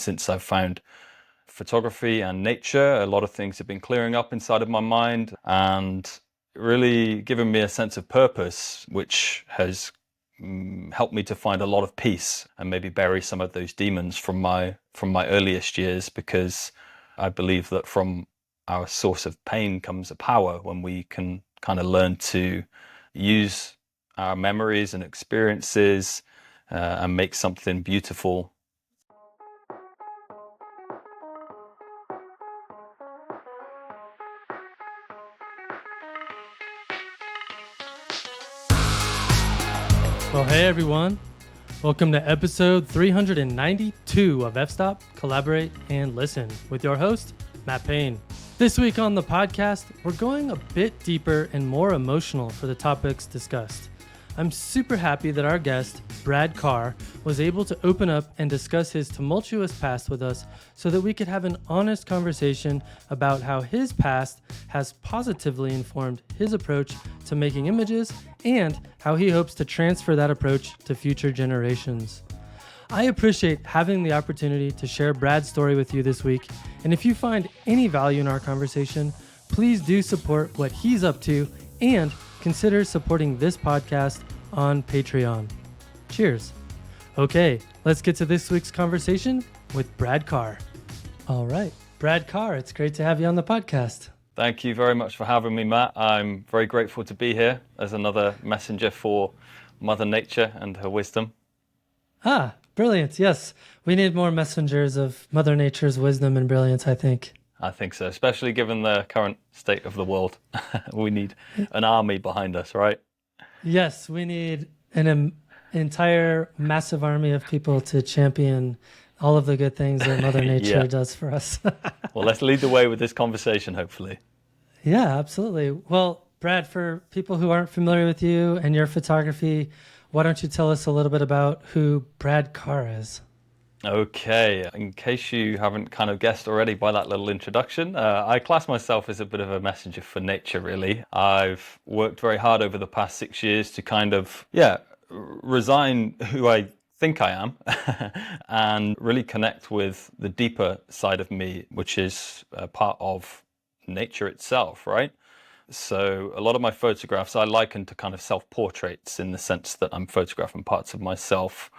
Since I've found photography and nature, a lot of things have been clearing up inside of my mind and really given me a sense of purpose, which has helped me to find a lot of peace and maybe bury some of those demons from my earliest years, because I believe that from our source of pain comes a power when we can kind of learn to use our memories and experiences and make something beautiful. Well, hey everyone. Welcome to episode 392 of F-Stop, Collaborate, and Listen with your host, Matt Payne. This week on the podcast, we're going a bit deeper and more emotional for the topics discussed. I'm super happy that our guest, Brad Carr, was able to open up and discuss his tumultuous past with us so that we could have an honest conversation about how his past has positively informed his approach to making images and how he hopes to transfer that approach to future generations. I appreciate having the opportunity to share Brad's story with you this week, and if you find any value in our conversation, please do support what he's up to and consider supporting this podcast on Patreon. Cheers. Okay, let's get to this week's conversation with Brad Carr. All right, Brad Carr, it's great to have you on the podcast. Thank you very much for having me, Matt. I'm very grateful to be here as another messenger for Mother Nature and her wisdom. Ah, brilliant. Yes, we need more messengers of Mother Nature's wisdom and brilliance, I think. I think so, especially given the current state of the world. We need an army behind us, right? Yes, we need an entire massive army of people to champion all of the good things that Mother Nature does for us. Well, let's lead the way with this conversation, hopefully. Yeah, absolutely. Well, Brad, for people who aren't familiar with you and your photography, why don't you tell us a little bit about who Brad Carr is? Okay, in case you haven't kind of guessed already by that little introduction, I class myself as a bit of a messenger for nature, really. I've worked very hard over the past 6 years to kind of, resign who I think I am and really connect with the deeper side of me, which is a part of nature itself, right? So a lot of my photographs I liken to kind of self-portraits, in the sense that I'm photographing parts of myself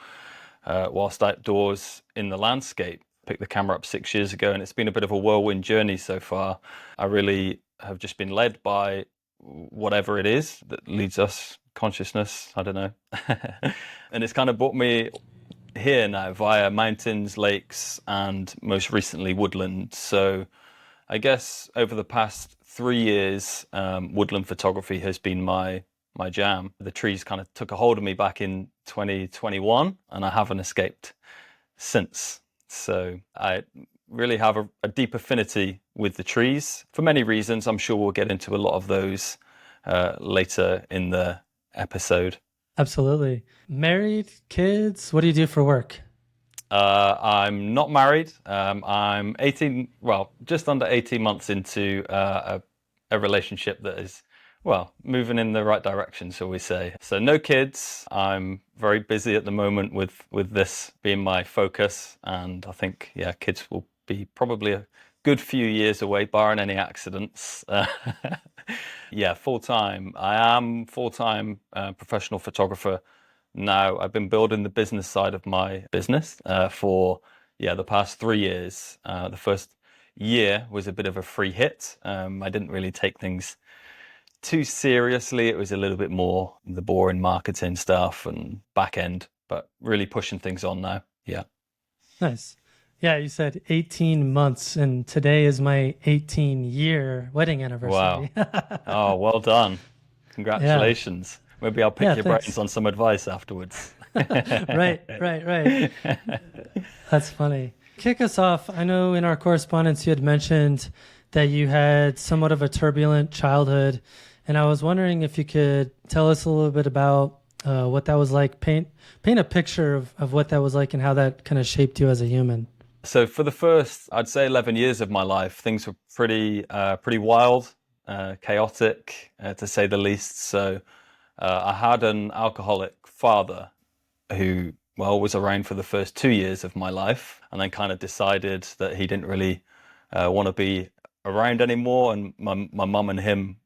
whilst outdoors in the landscape. Picked the camera up 6 years ago and it's been a bit of a whirlwind journey so far. I really have just been led by whatever it is that leads us, consciousness, I don't know. And it's kind of brought me here now via mountains, lakes, and most recently woodland. So I guess over the past 3 years, woodland photography has been my jam. The trees kind of took a hold of me back in 2021 and I haven't escaped since. So I really have a deep affinity with the trees for many reasons. I'm sure we'll get into a lot of those later in the episode. Absolutely. Married, kids, what do you do for work? I'm not married. I'm just under 18 months into a relationship that is, moving in the right direction, shall we say. So no kids. I'm very busy at the moment with this being my focus. And I think, kids will be probably a good few years away, barring any accidents. Full-time. I am full-time professional photographer now. I've been building the business side of my business for the past 3 years. The first year was a bit of a free hit. I didn't really take things too seriously. It was a little bit more the boring marketing stuff and back end, but really pushing things on now. Yeah. Nice. Yeah, you said 18 months, and today is my 18-year wedding anniversary. Wow. Oh, well done. Congratulations. Yeah. Maybe I'll pick your brains on some advice afterwards. Right. That's funny. Kick us off. I know in our correspondence you had mentioned that you had somewhat of a turbulent childhood, and I was wondering if you could tell us a little bit about what that was like. Paint a picture of what that was like and how that kind of shaped you as a human. So for the first, I'd say 11 years of my life, things were pretty wild, chaotic, to say the least. So I had an alcoholic father who was around for the first 2 years of my life, and then kind of decided that he didn't really want to be around anymore. And my mum and him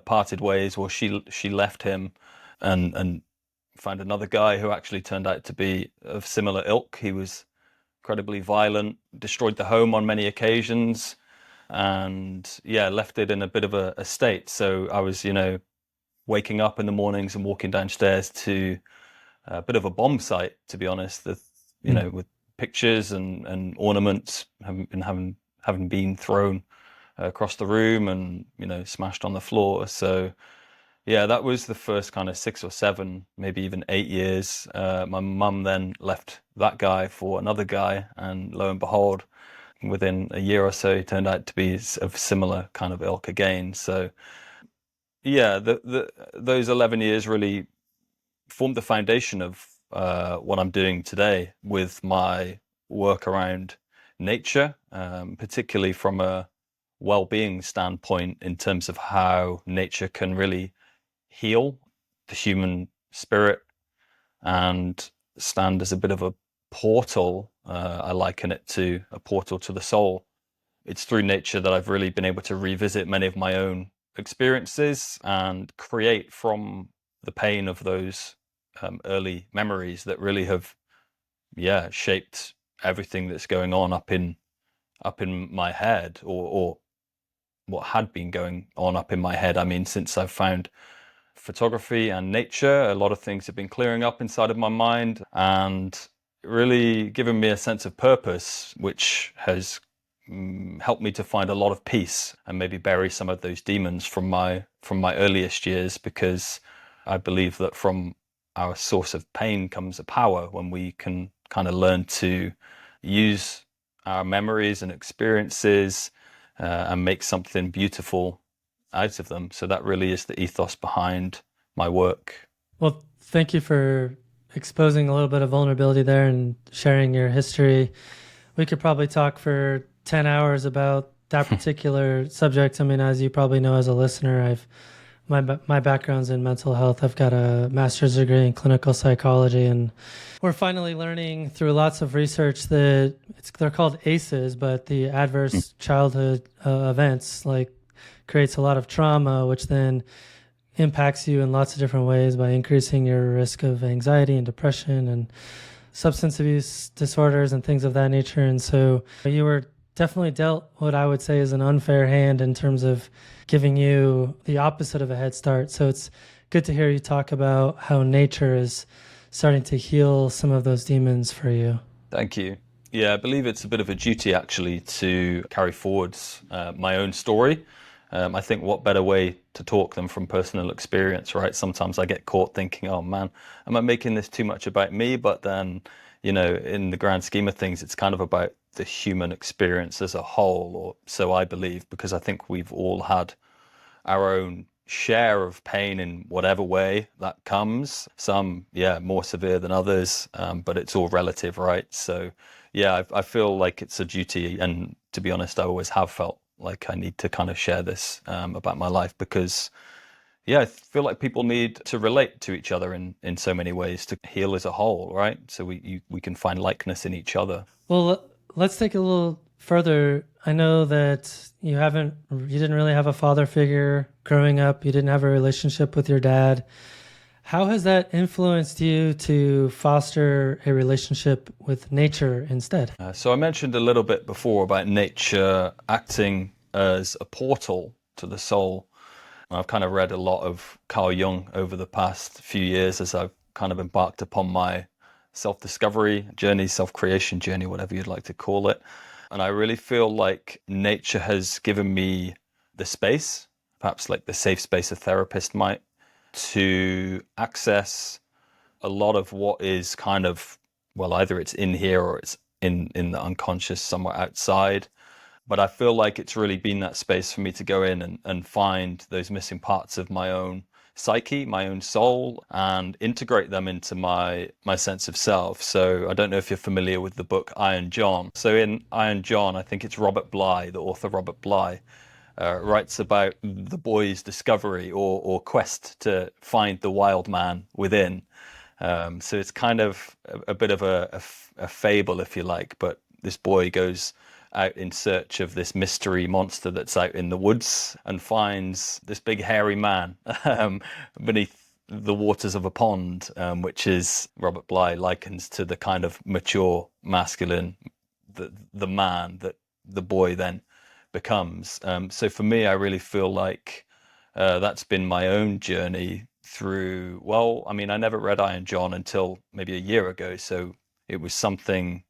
parted ways. Well, she left him and found another guy who actually turned out to be of similar ilk. He was incredibly violent, destroyed the home on many occasions, and yeah, left it in a bit of a state. So I was, waking up in the mornings and walking downstairs to a bit of a bomb site, to be honest. With pictures and ornaments having been thrown across the room and smashed on the floor. So yeah, that was the first kind of 6 or 7, maybe even 8 years. My mum then left that guy for another guy, and lo and behold, within a year or so, he turned out to be of similar kind of ilk again. So yeah, those 11 years really formed the foundation of what I'm doing today with my work around nature, particularly from a well-being standpoint in terms of how nature can really heal the human spirit and stand as a bit of a portal. I liken it to a portal to the soul. It's through nature that I've really been able to revisit many of my own experiences and create from the pain of those early memories that really have, shaped everything that's going on up in my head, or what had been going on up in my head. I mean, since I've found photography and nature, a lot of things have been clearing up inside of my mind and really given me a sense of purpose, which has helped me to find a lot of peace and maybe bury some of those demons from my earliest years, because I believe that from our source of pain comes a power when we can kind of learn to use our memories and experiences and make something beautiful out of them. So that really is the ethos behind my work. Well, thank you for exposing a little bit of vulnerability there and sharing your history. We could probably talk for 10 hours about that particular subject. I mean, as you probably know as a listener, my background's in mental health. I've got a master's degree in clinical psychology, and we're finally learning through lots of research that they're called ACEs, but the adverse childhood events creates a lot of trauma, which then impacts you in lots of different ways by increasing your risk of anxiety and depression and substance abuse disorders and things of that nature. And so you were definitely dealt what I would say is an unfair hand in terms of giving you the opposite of a head start. So it's good to hear you talk about how nature is starting to heal some of those demons for you. Thank you. Yeah, I believe it's a bit of a duty actually to carry forwards my own story. I think what better way to talk than from personal experience, right? Sometimes I get caught thinking, oh man, am I making this too much about me? But then, in the grand scheme of things, it's kind of about the human experience as a whole, or so I believe, because I think we've all had our own share of pain in whatever way that comes. Some, more severe than others, but it's all relative, right? So, I feel like it's a duty, and to be honest, I always have felt like I need to kind of share this about my life, because I feel like people need to relate to each other in so many ways to heal as a whole, right? So we can find likeness in each other. Well, let's take it a little further. I know that you didn't really have a father figure growing up. You didn't have a relationship with your dad. How has that influenced you to foster a relationship with nature instead? So I mentioned a little bit before about nature acting as a portal to the soul. I've kind of read a lot of Carl Jung over the past few years as I've kind of embarked upon my self-discovery journey, self-creation journey, whatever you'd like to call it. And I really feel like nature has given me the space, perhaps like the safe space a therapist might, to access a lot of what is kind of, either it's in here or it's in the unconscious somewhere outside. But I feel like it's really been that space for me to go in and find those missing parts of my own psyche, my own soul, and integrate them into my sense of self. So I don't know if you're familiar with the book Iron John. So in Iron John, I think it's Robert Bly, the author Robert Bly, writes about the boy's discovery or quest to find the wild man within. So it's kind of a bit of a fable, if you like. But this boy goes out in search of this mystery monster that's out in the woods and finds this big hairy man beneath the waters of a pond, which is Robert Bly likens to the kind of mature masculine, the man that the boy then becomes. So for me, I really feel like that's been my own journey through. Well, I mean, I never read Iron John until maybe a year ago, so it was something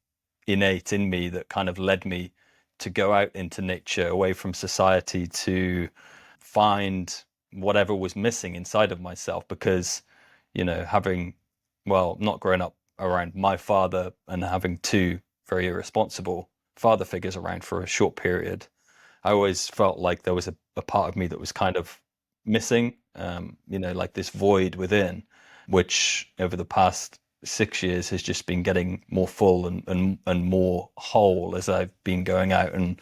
innate in me that kind of led me to go out into nature, away from society, to find whatever was missing inside of myself. Because, having, well, not grown up around my father and having two very irresponsible father figures around for a short period, I always felt like there was a part of me that was kind of missing, like this void within, which over the past 6 years has just been getting more full and more whole as I've been going out and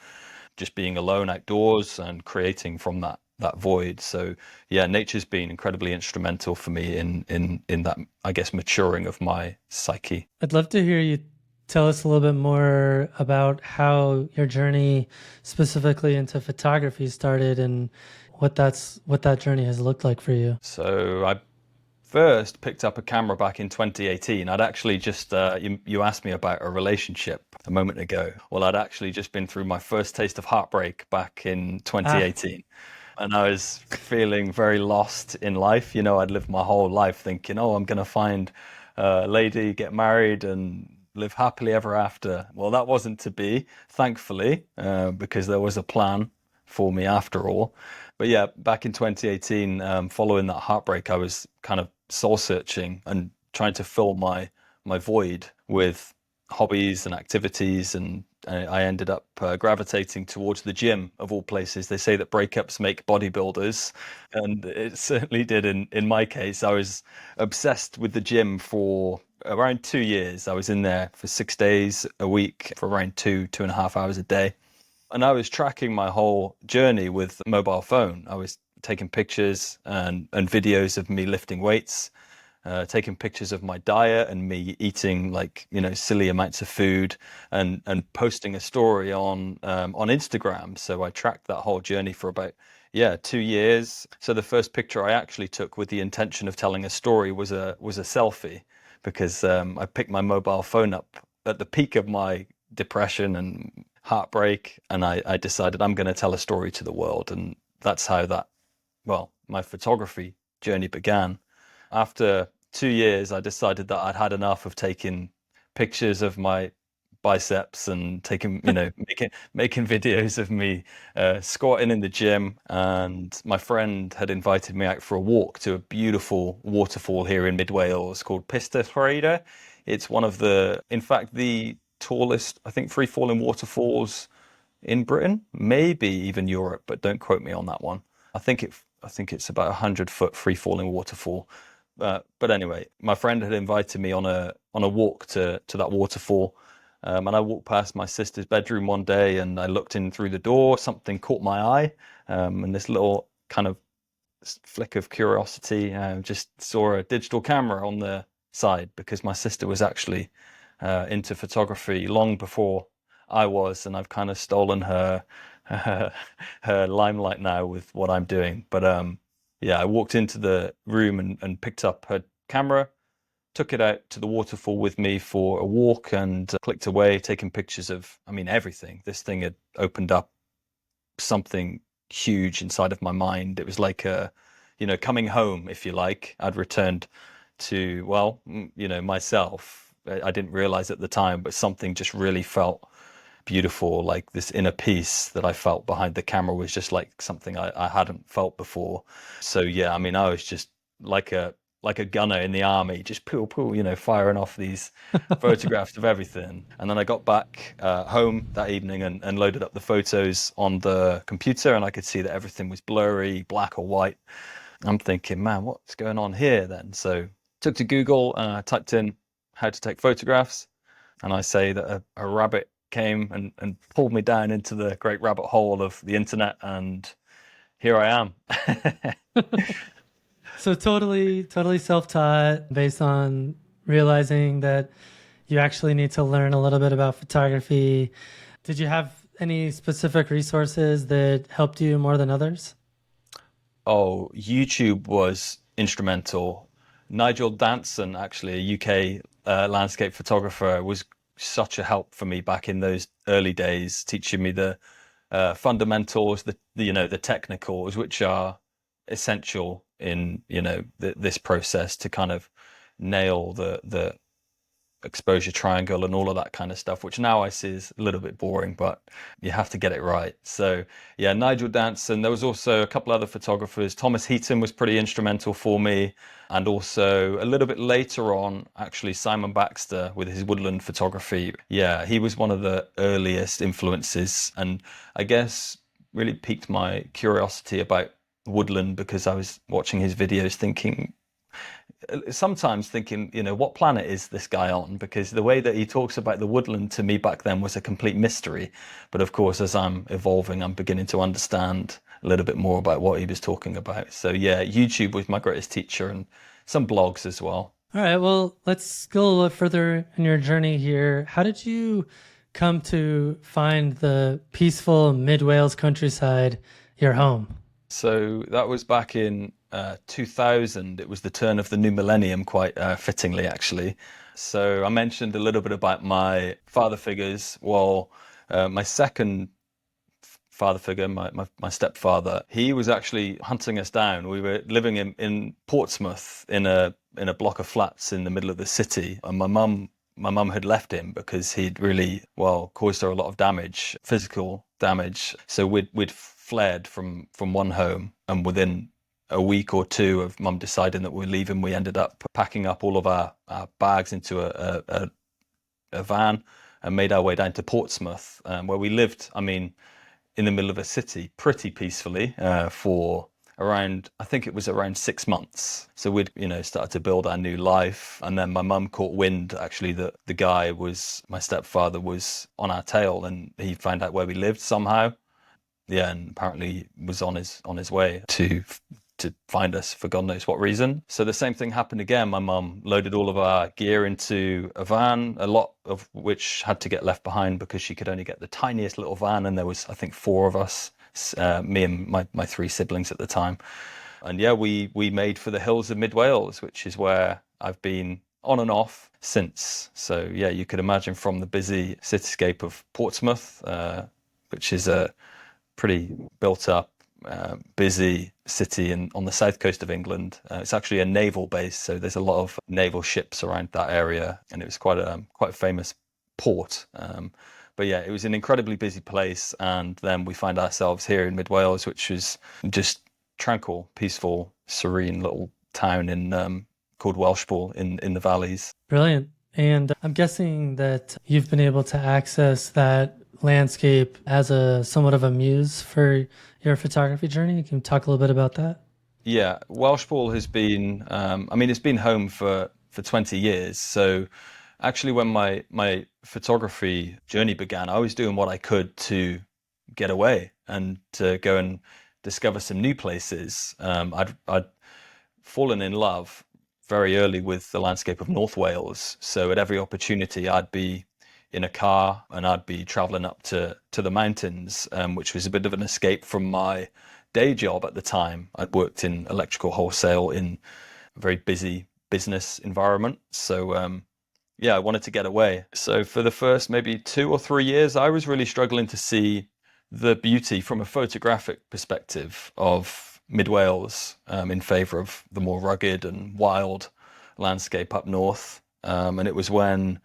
just being alone outdoors and creating from that void. So yeah, nature's been incredibly instrumental for me in that, I guess, maturing of my psyche. I'd love to hear you tell us a little bit more about how your journey specifically into photography started and what that journey has looked like for you. So I first picked up a camera back in 2018. I'd actually just, you asked me about a relationship a moment ago. Well, I'd actually just been through my first taste of heartbreak back in Ah, 2018. And I was feeling very lost in life. I'd lived my whole life thinking, oh, I'm going to find a lady, get married, and live happily ever after. Well, that wasn't to be, thankfully, because there was a plan for me after all. But yeah, back in 2018, following that heartbreak, I was kind of soul searching and trying to fill my void with hobbies and activities, and I ended up gravitating towards the gym of all places. They say that breakups make bodybuilders, and it certainly did in my case. I was obsessed with the gym for around 2 years. I was in there for 6 days a week for around 2.5 hours a day. And I was tracking my whole journey with a mobile phone. I was taking pictures and videos of me lifting weights, taking pictures of my diet and me eating like, silly amounts of food, and posting a story on Instagram. So I tracked that whole journey for about, yeah, 2 years. So the first picture I actually took with the intention of telling a story was a selfie, because I picked my mobile phone up at the peak of my depression and heartbreak, and I decided I'm going to tell a story to the world. And that's how my photography journey began. After 2 years, I decided that I'd had enough of taking pictures of my biceps and taking, making videos of me squatting in the gym. And my friend had invited me out for a walk to a beautiful waterfall here in Mid Wales called Pista Florida. It's one of in fact, the tallest, I think, free falling waterfalls in Britain, maybe even Europe, but don't quote me on that one. I think it's about 100 foot free falling waterfall. But anyway, my friend had invited me on a walk to that waterfall. And I walked past my sister's bedroom one day, and I looked in through the door. Something caught my eye, and this little kind of flick of curiosity, just saw a digital camera on the side, because my sister was actually into photography long before I was, and I've kind of stolen her, her limelight now with what I'm doing. But yeah, I walked into the room and picked up her camera, took it out to the waterfall with me for a walk, and clicked away, taking pictures of, I mean, everything. This thing had opened up something huge inside of my mind. It was like coming home, if you like. I'd returned to, well, myself. I didn't realize at the time, but something just really felt beautiful. Like this inner peace that I felt behind the camera was just like something I hadn't felt before. So yeah, I mean, I was just like a gunner in the army, just pooh, firing off these photographs of everything. And then I got back home that evening and loaded up the photos on the computer, and I could see that everything was blurry, black or white. I'm thinking, man, what's going on here then? So took to Google, typed in how to take photographs, and I say that a rabbit came and pulled me down into the great rabbit hole of the internet, and here I am. So totally self-taught based on realizing that you actually need to learn a little bit about photography. Did you have any specific resources that helped you more than others? Oh, YouTube was instrumental. Nigel Danson, actually, a UK landscape photographer, was such a help for me back in those early days, teaching me the fundamentals, the technicals, which are essential in this process to kind of nail the exposure triangle and all of that kind of stuff, which now I see is a little bit boring, but you have to get it right. So yeah, Nigel Danson. There was also a couple other photographers. Thomas Heaton was pretty instrumental for me. And also a little bit later on, actually, Simon Baxter with his woodland photography. Yeah, he was one of the earliest influences, and I guess really piqued my curiosity about woodland because I was watching his videos sometimes thinking, what planet is this guy on? Because the way that he talks about the woodland to me back then was a complete mystery. But of course, as I'm evolving, I'm beginning to understand a little bit more about what he was talking about. So yeah, YouTube was my greatest teacher, and some blogs as well. All right, well, let's go a little further in your journey here. How did you come to find the peaceful mid Wales countryside your home? So that was back in 2000. It was the turn of the new millennium, quite fittingly, actually. So I mentioned a little bit about my father figures. Well, my second father figure, my stepfather, he was actually hunting us down. We were living in Portsmouth in a block of flats in the middle of the city, and my mum had left him because he'd really, well, caused her a lot of damage, physical damage. So we'd fled from one home, and within a week or two of mum deciding that we're leaving, we ended up packing up all of our bags into a van and made our way down to Portsmouth, where we lived, I mean, in the middle of a city pretty peacefully for around, I think it was around 6 months. So we'd, started to build our new life. And then my mum caught wind, actually, that the guy was, my stepfather was on our tail, and he found out where we lived somehow. Yeah, and apparently was on his way to find us for God knows what reason. So the same thing happened again. My mum loaded all of our gear into a van, a lot of which had to get left behind because she could only get the tiniest little van, and there was, I think, four of us, me and my three siblings at the time. And yeah, we made for the hills of mid Wales, which is where I've been on and off since. So yeah, you could imagine from the busy cityscape of Portsmouth, which is a pretty built up, busy city on the south coast of England. It's actually a naval base, so there's a lot of naval ships around that area, and it was quite a famous port. But yeah, it was an incredibly busy place, and then we find ourselves here in mid Wales, which was just tranquil, peaceful, serene little town called Welshpool in the valleys. Brilliant. And I'm guessing that you've been able to access that landscape as a somewhat of a muse for your photography journey. Can you talk a little bit about that? Yeah, Welshpool has been, it's been home for 20 years. So actually, when my photography journey began, I was doing what I could to get away and to go and discover some new places. I'd fallen in love very early with the landscape of North Wales. So at every opportunity, I'd be in a car and I'd be traveling up to the mountains, which was a bit of an escape from my day job at the time. I'd worked in electrical wholesale in a very busy business environment. So yeah, I wanted to get away. So for the first maybe 2 or 3 years, I was really struggling to see the beauty from a photographic perspective of mid Wales in favour of the more rugged and wild landscape up north. And it was when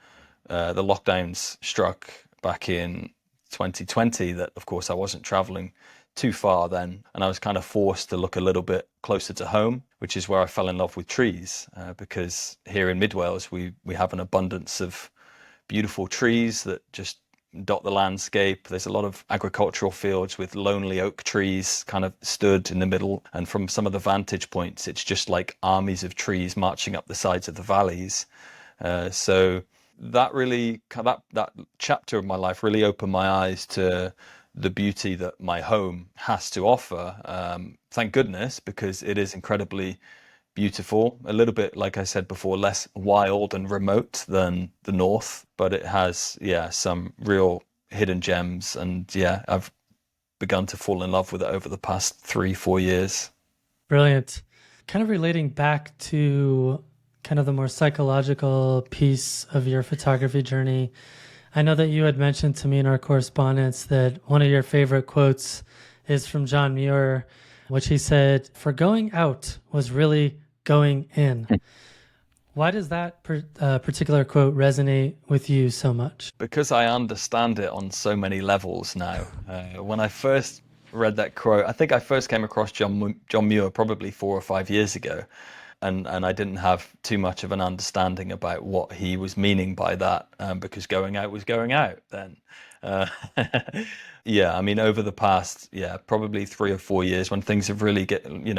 the lockdowns struck back in 2020 that, of course, I wasn't traveling too far then, and I was kind of forced to look a little bit closer to home, which is where I fell in love with trees, because here in mid Wales we have an abundance of beautiful trees that just dot the landscape. There's a lot of agricultural fields with lonely oak trees kind of stood in the middle, and from some of the vantage points it's just like armies of trees marching up the sides of the valleys. So that really, that chapter of my life really opened my eyes to the beauty that my home has to offer. Thank goodness, because it is incredibly beautiful, a little bit, like I said before, less wild and remote than the north, but it has, yeah, some real hidden gems. And yeah, I've begun to fall in love with it over the past 3, 4 years. Brilliant. Kind of relating back to kind of the more psychological piece of your photography journey. I know that you had mentioned to me in our correspondence that one of your favorite quotes is from John Muir, which he said, "For going out was really going in." Why does that particular quote resonate with you so much? Because I understand it on so many levels now. When I first read that quote, I think I first came across John Muir probably 4 or 5 years ago, and I didn't have too much of an understanding about what he was meaning by that, because going out was going out then. Uh, yeah, I mean, over the past, yeah, probably 3 or 4 years, when things have really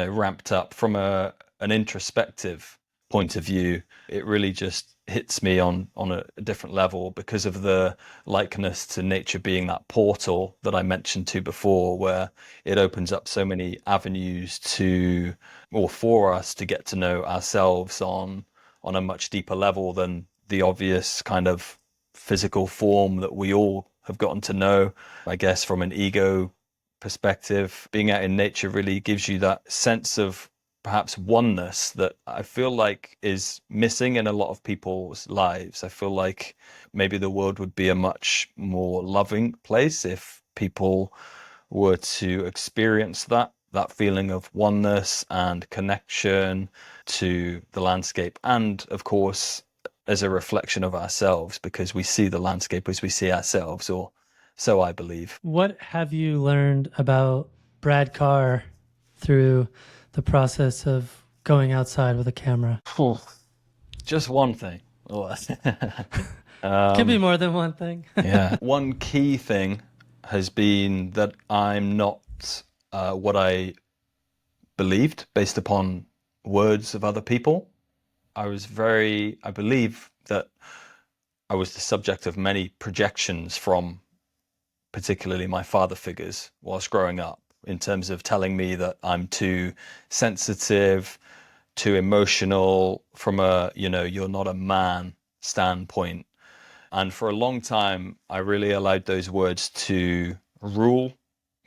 ramped up from an introspective point of view, it really just hits me on a different level because of the likeness to nature being that portal that I mentioned to before, where it opens up so many avenues to, or for us to get to know ourselves on a much deeper level than the obvious kind of physical form that we all have gotten to know. I guess from an ego perspective, being out in nature really gives you that sense of perhaps oneness that I feel like is missing in a lot of people's lives. I feel like maybe the world would be a much more loving place if people were to experience that feeling of oneness and connection to the landscape, and of course as a reflection of ourselves, because we see the landscape as we see ourselves, or so I believe. What have you learned about Brad Carr through the process of going outside with a camera? Just one thing. Can be more than one thing. Yeah. One key thing has been that I'm not what I believed based upon words of other people. I believe that I was the subject of many projections from particularly my father figures whilst growing up, in terms of telling me that I'm too sensitive, too emotional from a, you're not a man standpoint. And for a long time, I really allowed those words to rule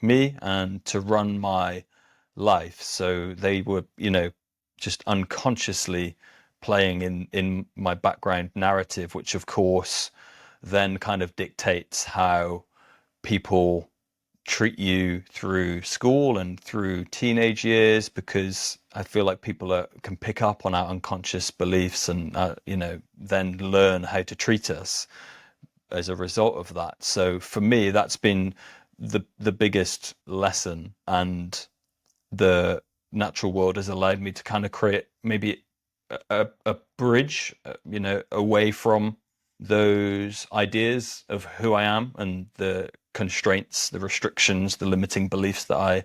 me and to run my life. So they were, just unconsciously playing in my background narrative, which of course then kind of dictates how people treat you through school and through teenage years, because I feel like people can pick up on our unconscious beliefs and then learn how to treat us as a result of that. So for me, that's been the biggest lesson, and the natural world has allowed me to kind of create maybe a bridge, away from those ideas of who I am and the constraints, the restrictions, the limiting beliefs that I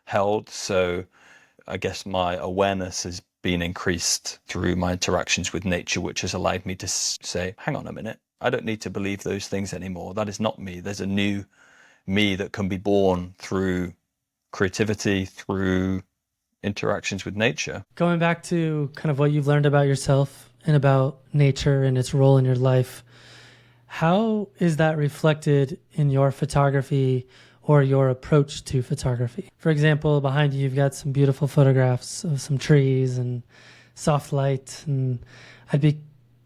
held. So I guess my awareness has been increased through my interactions with nature, which has allowed me to say, hang on a minute, I don't need to believe those things anymore. That is not me. There's a new me that can be born through creativity, through interactions with nature. Going back to kind of what you've learned about yourself and about nature and its role in your life, how is that reflected in your photography or your approach to photography? For example, behind you, you've got some beautiful photographs of some trees and soft light. And I'd be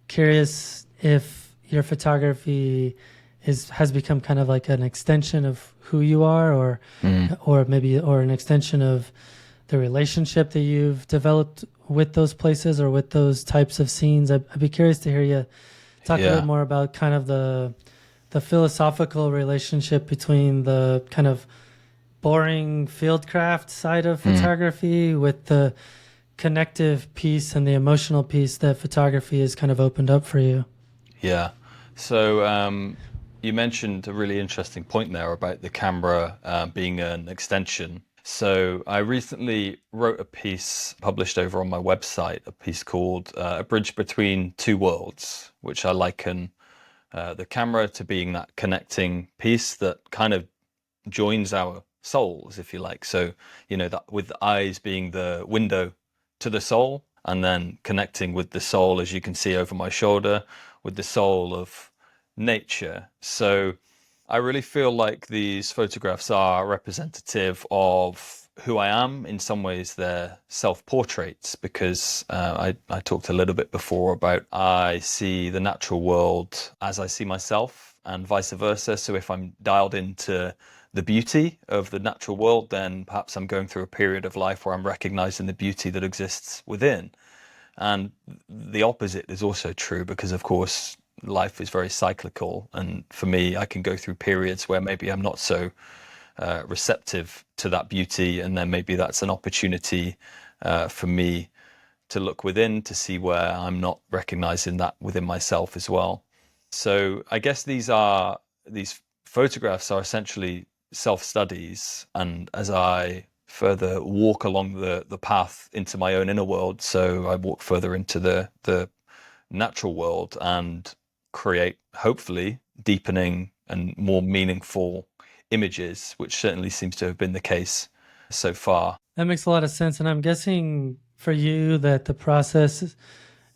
curious if your photography has become kind of like an extension of who you are, or maybe an extension of the relationship that you've developed with those places or with those types of scenes. I'd be curious to hear you talk a bit more about kind of the philosophical relationship between the kind of boring fieldcraft side of photography with the connective piece and the emotional piece that photography has kind of opened up for you. Yeah. So you mentioned a really interesting point there about the camera being an extension. So I recently wrote a piece published over on my website, a piece called A Bridge Between Two Worlds, which I liken the camera to being that connecting piece that kind of joins our souls, if you like. So, that with the eyes being the window to the soul, and then connecting with the soul, as you can see over my shoulder, with the soul of nature. So I really feel like these photographs are representative of who I am. In some ways, they're self-portraits because I talked a little bit before about I see the natural world as I see myself and vice versa. So if I'm dialed into the beauty of the natural world, then perhaps I'm going through a period of life where I'm recognizing the beauty that exists within. And the opposite is also true because, of course, life is very cyclical. And for me, I can go through periods where maybe I'm not so receptive to that beauty. And then maybe that's an opportunity for me to look within to see where I'm not recognizing that within myself as well. So I guess these photographs are essentially self-studies. And as I further walk along the path into my own inner world, so I walk further into the natural world and create, hopefully, deepening and more meaningful images, which certainly seems to have been the case so far. That makes a lot of sense. And I'm guessing for you that the process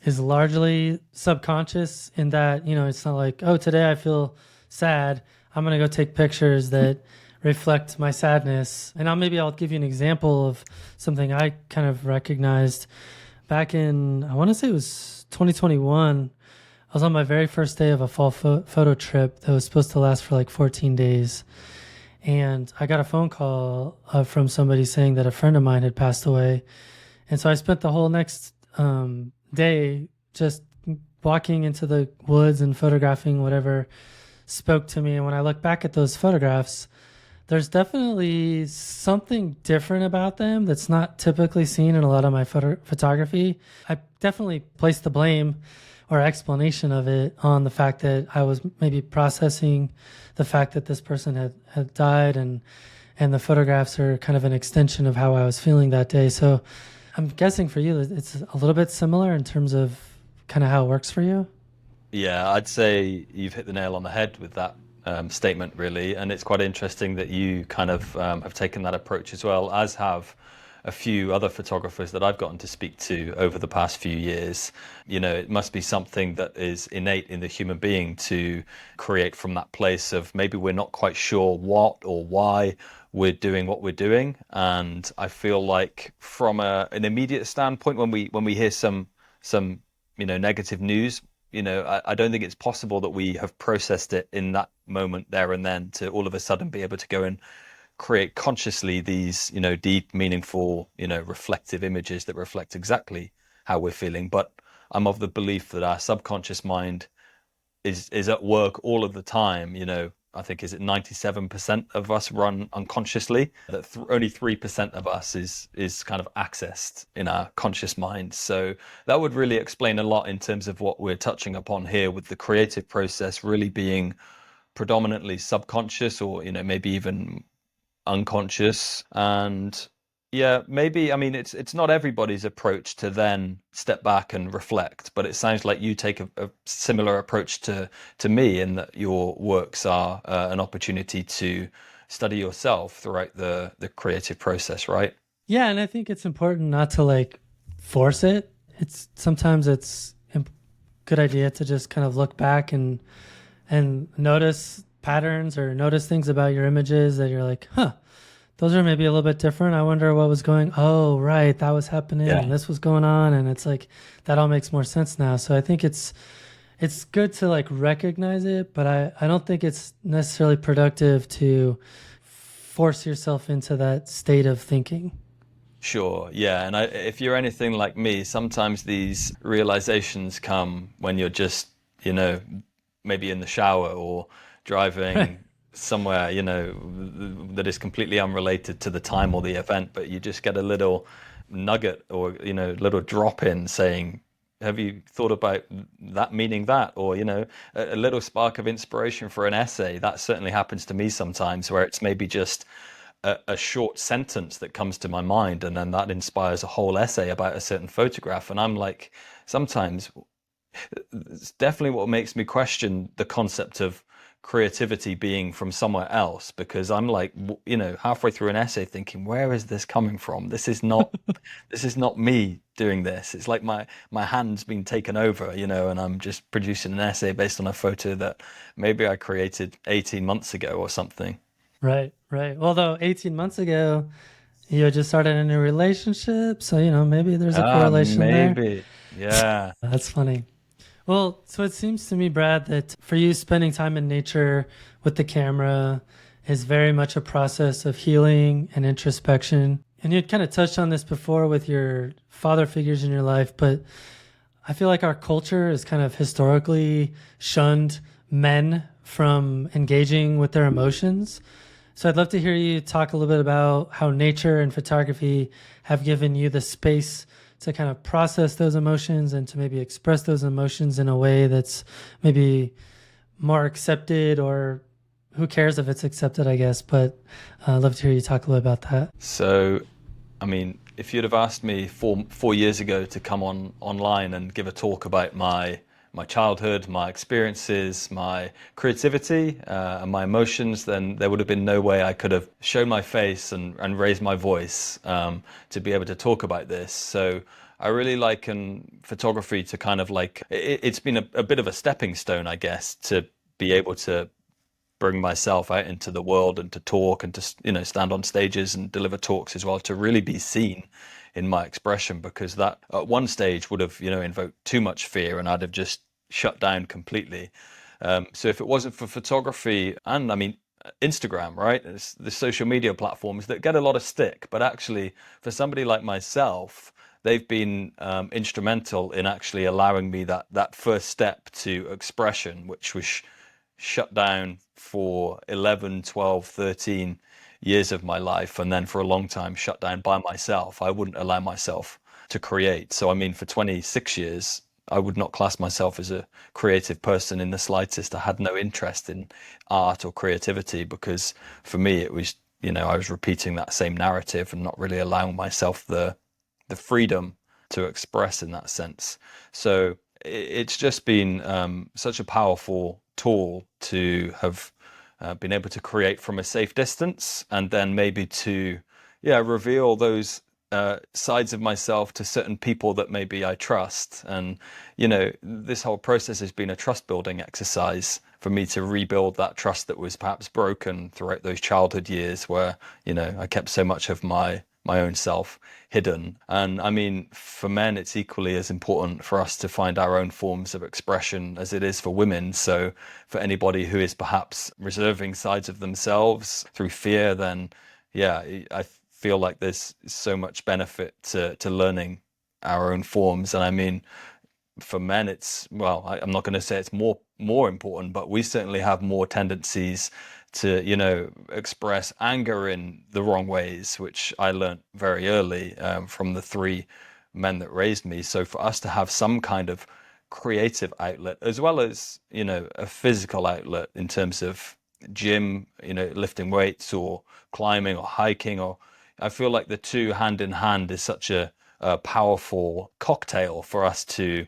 is largely subconscious in that, it's not like, oh, today I feel sad. I'm going to go take pictures that reflect my sadness. And maybe I'll give you an example of something I kind of recognized back in, I want to say it was 2021. I was on my very first day of a fall photo trip that was supposed to last for like 14 days. And I got a phone call from somebody saying that a friend of mine had passed away. And so I spent the whole next day just walking into the woods and photographing whatever spoke to me. And when I look back at those photographs, there's definitely something different about them that's not typically seen in a lot of my photography. I definitely place the blame or explanation of it on the fact that I was maybe processing the fact that this person had died, and the photographs are kind of an extension of how I was feeling that day. So I'm guessing for you, it's a little bit similar in terms of kind of how it works for you. Yeah, I'd say you've hit the nail on the head with that statement, really. And it's quite interesting that you kind of have taken that approach as well, as have a few other photographers that I've gotten to speak to over the past few years. It must be something that is innate in the human being to create from that place of maybe we're not quite sure what or why we're doing what we're doing. And I feel like from an immediate standpoint, when we hear some negative news, I don't think it's possible that we have processed it in that moment there and then to all of a sudden be able to go and create consciously these, deep, meaningful, reflective images that reflect exactly how we're feeling. But I'm of the belief that our subconscious mind is at work all of the time. I think, is it 97% of us run unconsciously, that only 3% of us is kind of accessed in our conscious mind. So that would really explain a lot in terms of what we're touching upon here, with the creative process really being predominantly subconscious, or maybe even unconscious. And yeah, maybe, I mean, it's not everybody's approach to then step back and reflect, but it sounds like you take a similar approach to me, in that your works are an opportunity to study yourself throughout the creative process, right? Yeah, and I think it's important not to like force it. Sometimes it's a good idea to just kind of look back and notice patterns or notice things about your images that you're like, those are maybe a little bit different. I wonder what was oh, right, that was happening, and this was going on, and it's like that all makes more sense now. So I think it's good to like recognize it, but I don't think it's necessarily productive to force yourself into that state of thinking. Sure, yeah. And if you're anything like me, sometimes these realizations come when you're just, maybe in the shower or driving somewhere, that is completely unrelated to the time or the event, but you just get a little nugget or, little drop in saying, have you thought about that meaning that? Or, a little spark of inspiration for an essay. That certainly happens to me sometimes, where it's maybe just a short sentence that comes to my mind, and then that inspires a whole essay about a certain photograph. And I'm like, sometimes it's definitely what makes me question the concept of creativity being from somewhere else, because I'm like, halfway through an essay thinking, where is this coming from? This is not me doing this. It's like my hand's been taken over, and I'm just producing an essay based on a photo that maybe I created 18 months ago or something. Right, right. Well, though 18 months ago, you had just started a new relationship, so maybe there's a correlation there. Maybe. Yeah. That's funny. Well, so it seems to me, Brad, that for you, spending time in nature with the camera is very much a process of healing and introspection. And you'd kind of touched on this before with your father figures in your life, but I feel like our culture has kind of historically shunned men from engaging with their emotions. So I'd love to hear you talk a little bit about how nature and photography have given you the space to kind of process those emotions and to maybe express those emotions in a way that's maybe more accepted, or who cares if it's accepted, I guess. But I'd love to hear you talk a little about that. So, I mean, if you'd have asked me 4 years ago to come online and give a talk about my childhood, my experiences, my creativity, and my emotions, then there would have been no way I could have shown my face and raised my voice to be able to talk about this. So I really liken photography to kind of like, it's been a bit of a stepping stone, I guess, to be able to bring myself out into the world and to talk and to stand on stages and deliver talks as well, to really be seen in my expression, because that at one stage would have invoked too much fear and I'd have just shut down completely. So if it wasn't for photography and I mean Instagram, right, it's the social media platforms that get a lot of stick, but actually for somebody like myself, they've been instrumental in actually allowing me that first step to expression, which was shut down for 11, 12, 13 years of my life, and then for a long time shut down by myself. I wouldn't allow myself to create. So I mean, for 26 years, I would not class myself as a creative person in the slightest. I had no interest in art or creativity, because for me it was, I was repeating that same narrative and not really allowing myself the freedom to express in that sense. So it's just been such a powerful tool to have been able to create from a safe distance, and then maybe to reveal those sides of myself to certain people that maybe I trust. And this whole process has been a trust building exercise for me to rebuild that trust that was perhaps broken throughout those childhood years where I kept so much of my own self hidden. And I mean, for men, it's equally as important for us to find our own forms of expression as it is for women. So for anybody who is perhaps reserving sides of themselves through fear, then I feel like there's so much benefit to learning our own forms. And I mean, for men, it's, well, I'm not going to say it's more important, but we certainly have more tendencies to express anger in the wrong ways, which I learned very early from the three men that raised me. So for us to have some kind of creative outlet as well as a physical outlet in terms of gym, lifting weights or climbing or hiking, or I feel like the two hand in hand is such a powerful cocktail for us to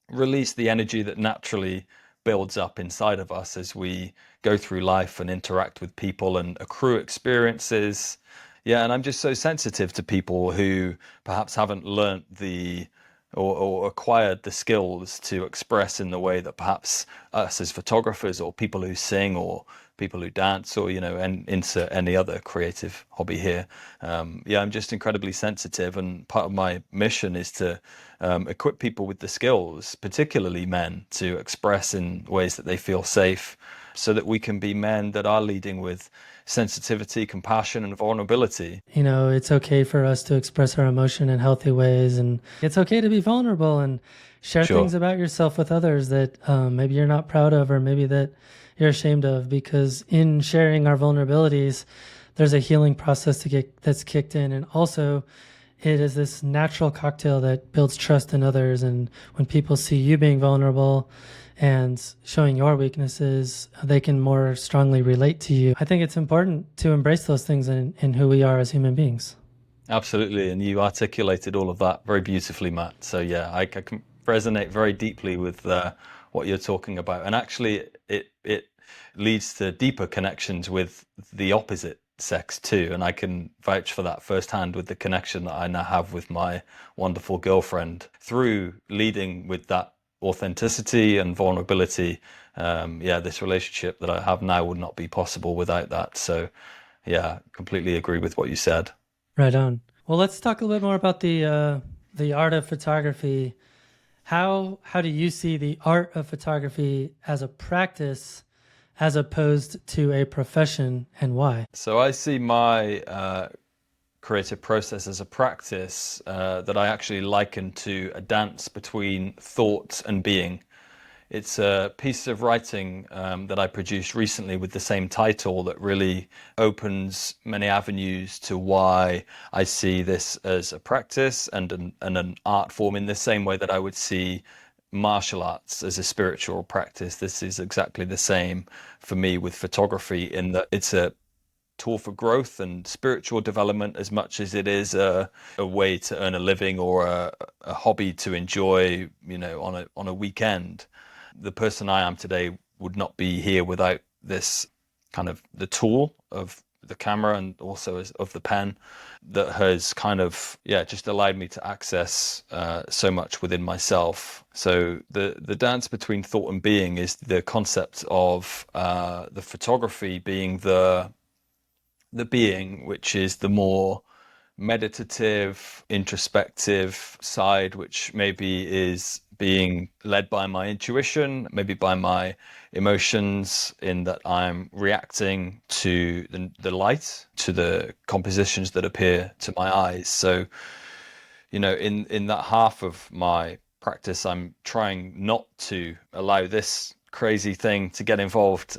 release the energy that naturally builds up inside of us as we go through life and interact with people and accrue experiences. Yeah, and I'm just so sensitive to people who perhaps haven't learnt or acquired the skills to express in the way that perhaps us as photographers or people who sing or people who dance or and insert any other creative hobby here. I'm just incredibly sensitive, and part of my mission is to equip people with the skills, particularly men, to express in ways that they feel safe, so that we can be men that are leading with sensitivity, compassion, and vulnerability. It's okay for us to express our emotion in healthy ways, and it's okay to be vulnerable and share Sure. things about yourself with others that maybe you're not proud of, or maybe that you're ashamed of, because in sharing our vulnerabilities, there's a healing process that's kicked in. And also it is this natural cocktail that builds trust in others. And when people see you being vulnerable and showing your weaknesses, they can more strongly relate to you. I think it's important to embrace those things in who we are as human beings. Absolutely, and you articulated all of that very beautifully, Matt. So yeah, I can resonate very deeply with what you're talking about. And actually, it leads to deeper connections with the opposite sex too. And I can vouch for that firsthand with the connection that I now have with my wonderful girlfriend through leading with that authenticity and vulnerability. This relationship that I have now would not be possible without that. So yeah, completely agree with what you said. Right on. Well, let's talk a little bit more about the art of photography. How do you see the art of photography as a practice as opposed to a profession, and why? So I see my creative process as a practice that I actually liken to a dance between thought and being. It's a piece of writing that I produced recently with the same title that really opens many avenues to why I see this as a practice and an art form, in the same way that I would see martial arts as a spiritual practice. This is exactly the same for me with photography, in that it's a tool for growth and spiritual development as much as it is a way to earn a living, or a hobby to enjoy, on a weekend. The person I am today would not be here without this kind of the tool of the camera, and also of the pen, that has kind of just allowed me to access so much within myself. So the dance between thought and being is the concept of the photography being the being, which is the more meditative, introspective side, which maybe is being led by my intuition, maybe by my emotions, in that I'm reacting to the light, to the compositions that appear to my eyes. So, in that half of my practice, I'm trying not to allow this crazy thing to get involved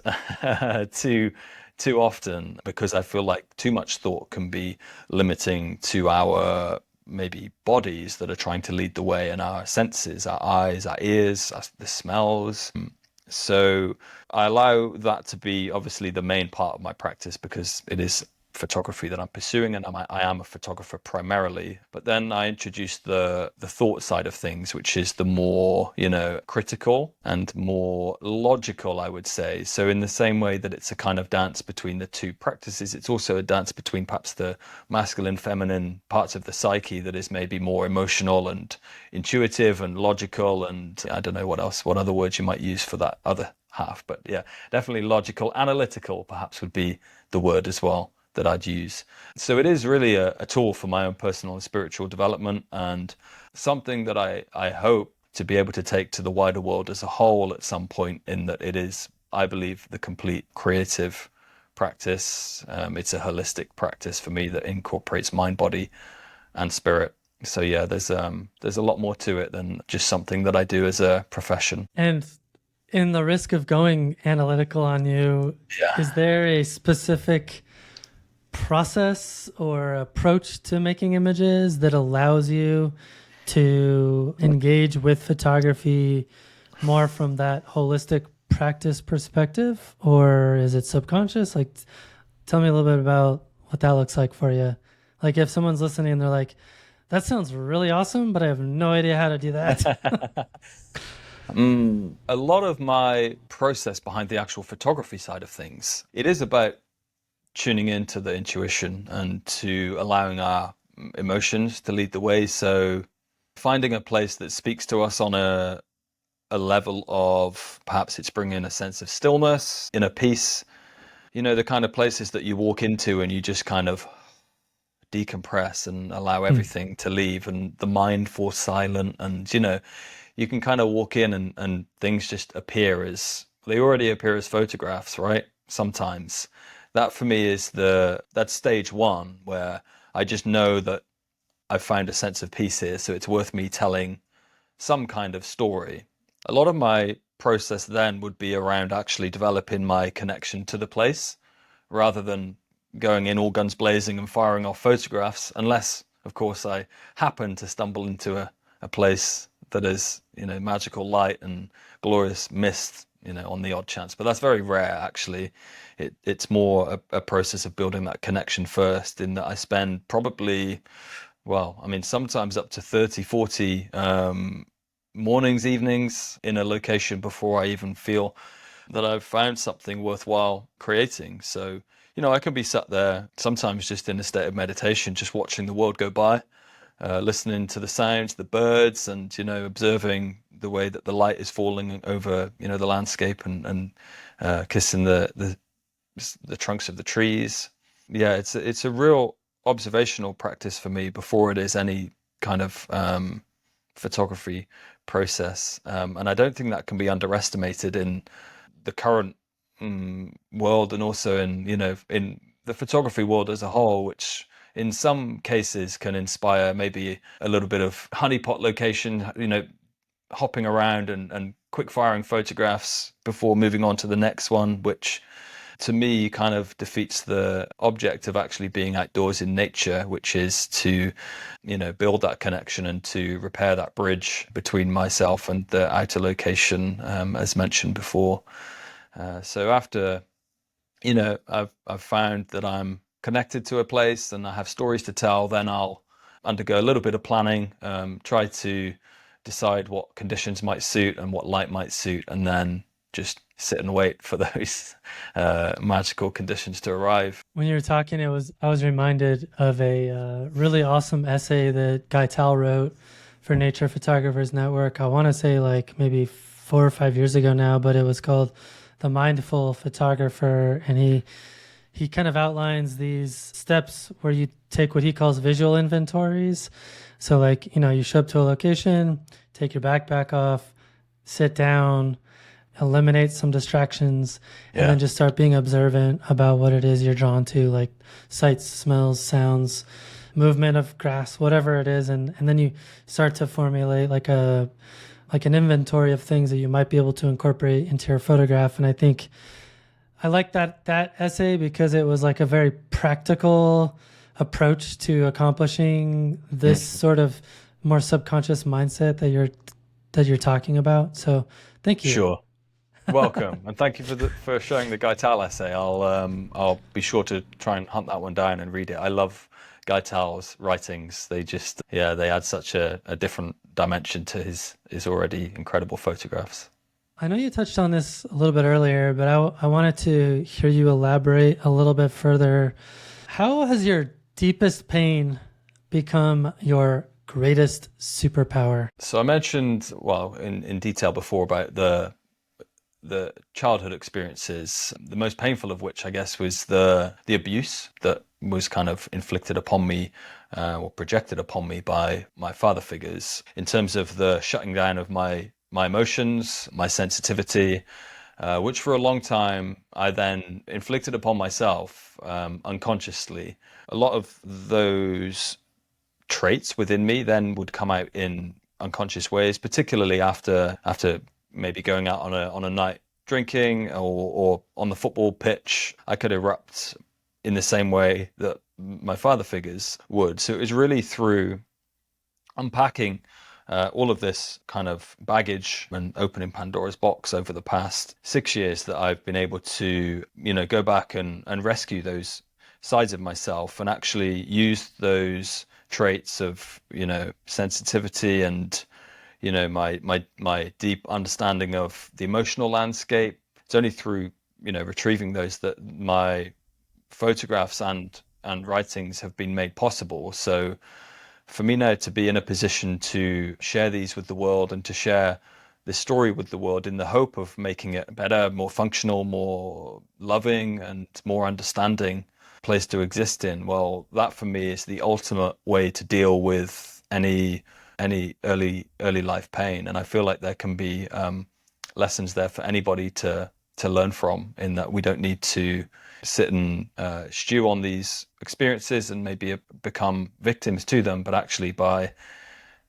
too often, because I feel like too much thought can be limiting to our maybe bodies that are trying to lead the way, and our senses, our eyes, our ears, the smells. So I allow that to be obviously the main part of my practice, because it is photography that I'm pursuing, and I am a photographer primarily. But then I introduced the thought side of things, which is the more critical and more logical, I would say. So in the same way that it's a kind of dance between the two practices, it's also a dance between perhaps the masculine, feminine parts of the psyche that is maybe more emotional and intuitive and logical, and I don't know what other words you might use for that other half, but yeah, definitely logical. Analytical perhaps would be the word as well that I'd use. So it is really a tool for my own personal and spiritual development, and something that I hope to be able to take to the wider world as a whole at some point, in that it is, I believe, the complete creative practice. It's a holistic practice for me that incorporates mind, body, and spirit. So yeah, there's a lot more to it than just something that I do as a profession. And in the risk of going analytical on you, is there a specific process or approach to making images that allows you to engage with photography more from that holistic practice perspective, or is it subconscious? Like, tell me a little bit about what that looks like for you. Like, if someone's listening and they're like, that sounds really awesome, but I have no idea how to do that. A lot of my process behind the actual photography side of things, it is about tuning into the intuition and to allowing our emotions to lead the way. So finding a place that speaks to us on a level of, perhaps it's bringing a sense of stillness, inner peace, the kind of places that you walk into and you just kind of decompress and allow everything to leave, and the mind falls silent, and you can kind of walk in and things just appear as they already appear as photographs, right? Sometimes that for me is that's stage one, where I just know that I've found a sense of peace here, so it's worth me telling some kind of story. A lot of my process then would be around actually developing my connection to the place, rather than going in all guns blazing and firing off photographs, unless of course I happen to stumble into a place that is magical light and glorious mist, on the odd chance. But that's very rare, actually. It's more a process of building that connection first, in that I spend probably, sometimes up to 30, 40 mornings, evenings in a location before I even feel that I've found something worthwhile creating. So, I can be sat there sometimes just in a state of meditation, just watching the world go by, listening to the sounds, the birds, and, observing the way that the light is falling over, the landscape and kissing the trunks of the trees. Yeah, it's a real observational practice for me before it is any kind of photography process. And I don't think that can be underestimated in the current world, and also in the photography world as a whole, which in some cases can inspire maybe a little bit of honeypot location, hopping around and quick firing photographs before moving on to the next one, which to me kind of defeats the object of actually being outdoors in nature, which is to, build that connection and to repair that bridge between myself and the outer location, as mentioned before. So after, I've found that I'm connected to a place and I have stories to tell, then I'll undergo a little bit of planning, try to decide what conditions might suit and what light might suit, and then just sit and wait for those magical conditions to arrive. When you were talking, I was reminded of a really awesome essay that Guy Tal wrote for Nature Photographers Network. I want to say like maybe 4 or 5 years ago now, but it was called The Mindful Photographer, and he kind of outlines these steps where you take what he calls visual inventories. So like, you show up to a location, take your backpack off, sit down, eliminate some distractions, and then just start being observant about what it is you're drawn to, like sights, smells, sounds, movement of grass, whatever it is. And then you start to formulate like an inventory of things that you might be able to incorporate into your photograph. And I think I like that essay because it was like a very practical approach to accomplishing this sort of more subconscious mindset that you're talking about. So thank you. Sure. Welcome, and thank you for showing the Guy Tal essay. I'll be sure to try and hunt that one down and read it. I love Guy Tal's writings. They just they add such a different dimension to his already incredible photographs. I know you touched on this a little bit earlier, but I wanted to hear you elaborate a little bit further. How has your deepest pain become your greatest superpower? So I mentioned, in detail before about the childhood experiences, the most painful of which I guess was the abuse that was kind of inflicted upon me or projected upon me by my father figures, in terms of the shutting down of my emotions, my sensitivity, which for a long time I then inflicted upon myself unconsciously. A lot of those traits within me then would come out in unconscious ways, particularly after maybe going out on a night drinking or on the football pitch. I could erupt in the same way that my father figures would. So it was really through unpacking all of this kind of baggage and opening Pandora's box over the past 6 years that I've been able to, go back and rescue those sides of myself and actually use those traits of, sensitivity and my deep understanding of the emotional landscape. It's only through retrieving those that my photographs and writings have been made possible. So for me now to be in a position to share these with the world and to share this story with the world in the hope of making it better, more functional, more loving and more understanding place to exist in, well, that for me is the ultimate way to deal with any early life pain. And I feel like there can be lessons there for anybody to learn from, in that we don't need to sit and stew on these experiences and maybe become victims to them, but actually by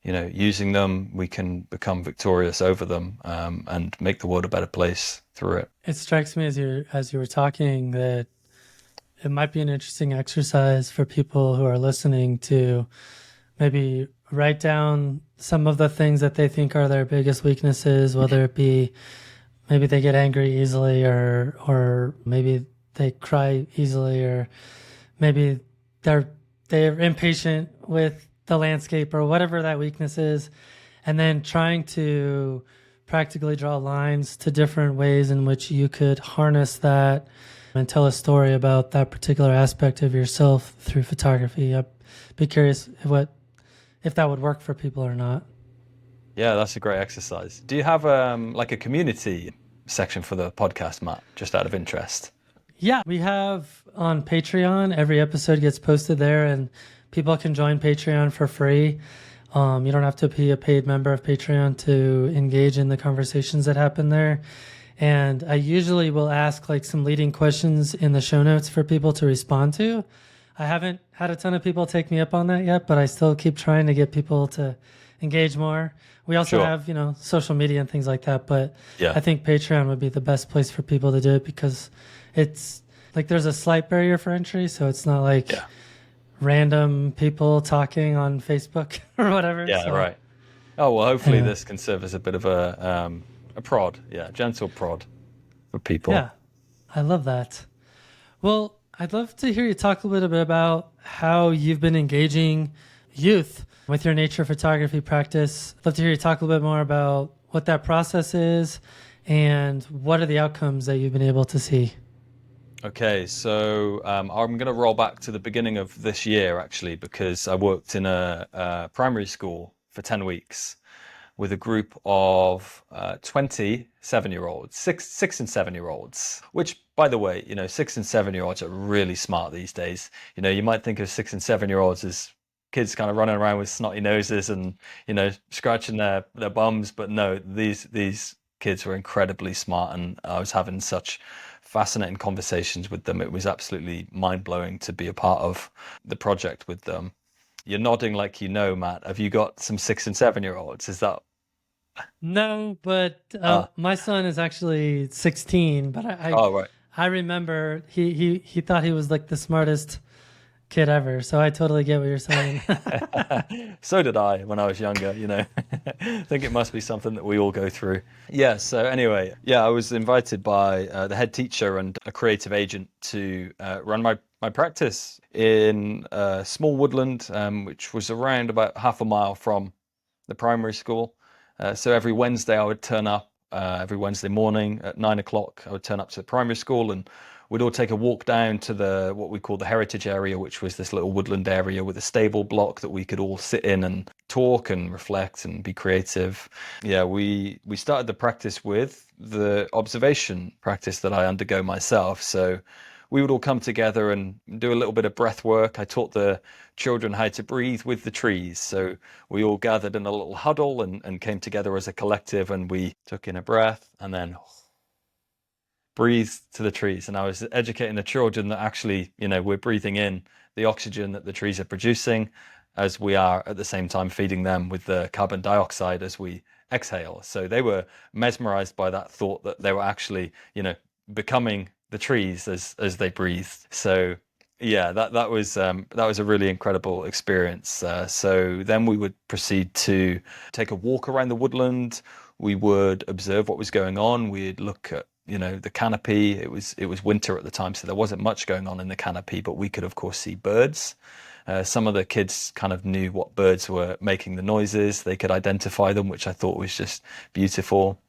using them, we can become victorious over them and make the world a better place through it. It strikes me as you were talking that it might be an interesting exercise for people who are listening to maybe write down some of the things that they think are their biggest weaknesses, whether it be maybe they get angry easily, or maybe they cry easily, or maybe they're impatient with the landscape, or whatever that weakness is, and then trying to practically draw lines to different ways in which you could harness that and tell a story about that particular aspect of yourself through photography. I'd be curious if that would work for people or not. Yeah, that's a great exercise. Do you have like a community section for the podcast, Matt? Just out of interest. Yeah, we have on Patreon. Every episode gets posted there, and people can join Patreon for free. You don't have to be a paid member of Patreon to engage in the conversations that happen there. And I usually will ask like some leading questions in the show notes for people to respond to. I haven't had a ton of people take me up on that yet, but I still keep trying to get people to engage more. We also Sure. have, social media and things like that, but Yeah. I think Patreon would be the best place for people to do it because it's like there's a slight barrier for entry, so it's not like Yeah. random people talking on Facebook or whatever. Yeah, So, right. Oh, well, hopefully yeah. this can serve as a bit of a prod. Yeah, gentle prod for people. Yeah, I love that. Well, I'd love to hear you talk a little bit about how you've been engaging youth with your nature photography practice. I'd love to hear you talk a little bit more about what that process is and what are the outcomes that you've been able to see. Okay, so I'm going to roll back to the beginning of this year, actually, because I worked in a primary school for 10 weeks with a group of 27-year-olds, six and 7-year-olds, which, by the way, 6 and 7-year-olds are really smart these days. You might think of 6 and 7-year-olds as kids kind of running around with snotty noses and, scratching their bums. But no, these kids were incredibly smart, and I was having such fascinating conversations with them. It was absolutely mind-blowing to be a part of the project with them. You're nodding like Matt. Have you got some 6 and 7-year-olds? Is that No, but my son is actually 16, but oh, right. I remember he thought he was like the smartest kid ever. So I totally get what you're saying. So did I when I was younger, I think it must be something that we all go through. Yeah, so anyway, I was invited by the head teacher and a creative agent to run my practice in a small woodland, which was around about half a mile from the primary school. So every Wednesday I would turn up, every Wednesday morning at 9 o'clock, I would turn up to the primary school, and we'd all take a walk down to what we call the heritage area, which was this little woodland area with a stable block that we could all sit in and talk and reflect and be creative. Yeah, we started the practice with the observation practice that I undergo myself. So we would all come together and do a little bit of breath work. I taught the children how to breathe with the trees. So we all gathered in a little huddle and came together as a collective, and we took in a breath and then breathe to the trees. And I was educating the children that actually, we're breathing in the oxygen that the trees are producing, as we are at the same time feeding them with the carbon dioxide as we exhale. So they were mesmerized by that thought that they were actually, becoming the trees as they breathed. So yeah, that was a really incredible experience. So then we would proceed to take a walk around the woodland. We would observe what was going on. We'd look at the canopy. It was winter at the time, so there wasn't much going on in the canopy, but we could of course see birds. Some of the kids kind of knew what birds were making the noises. They could identify them, which I thought was just beautiful.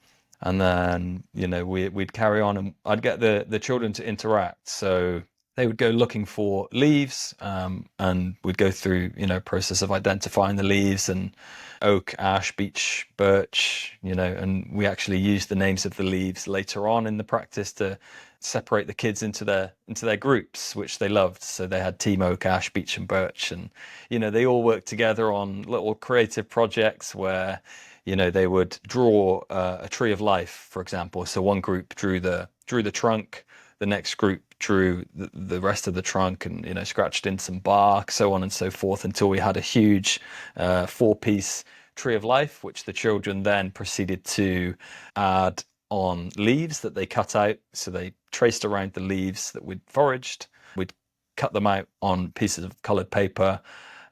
And then, we'd carry on, and I'd get the children to interact. So they would go looking for leaves, and we'd go through, process of identifying the leaves, and oak, ash, beech, birch, and we actually used the names of the leaves later on in the practice to separate the kids into their groups, which they loved. So they had team oak, ash, beech, and birch, and they all worked together on little creative projects where they would draw a tree of life, for example. So one group drew the trunk, the next group drew the rest of the trunk, and scratched in some bark, so on and so forth, until we had a huge 4-piece tree of life, which the children then proceeded to add on leaves that they cut out. So they traced around the leaves that we'd foraged. We'd cut them out on pieces of colored paper,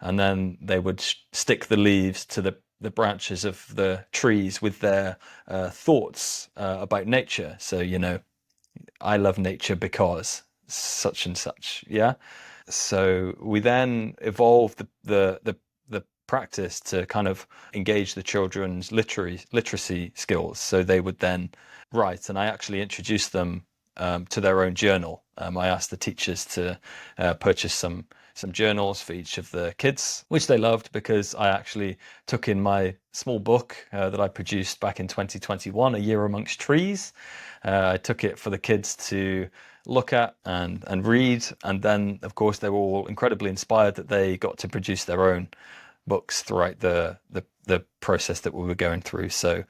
and then they would stick the leaves to the branches of the trees with their thoughts about nature. So, I love nature because such and such. Yeah. So we then evolved the practice to kind of engage the children's literacy skills. So they would then write, and I actually introduced them to their own journal. I asked the teachers to purchase some journals for each of the kids, which they loved, because I actually took in my small book that I produced back in 2021, A Year Amongst Trees. I took it for the kids to look at and read, and then of course they were all incredibly inspired that they got to produce their own books throughout the process that we were going through. So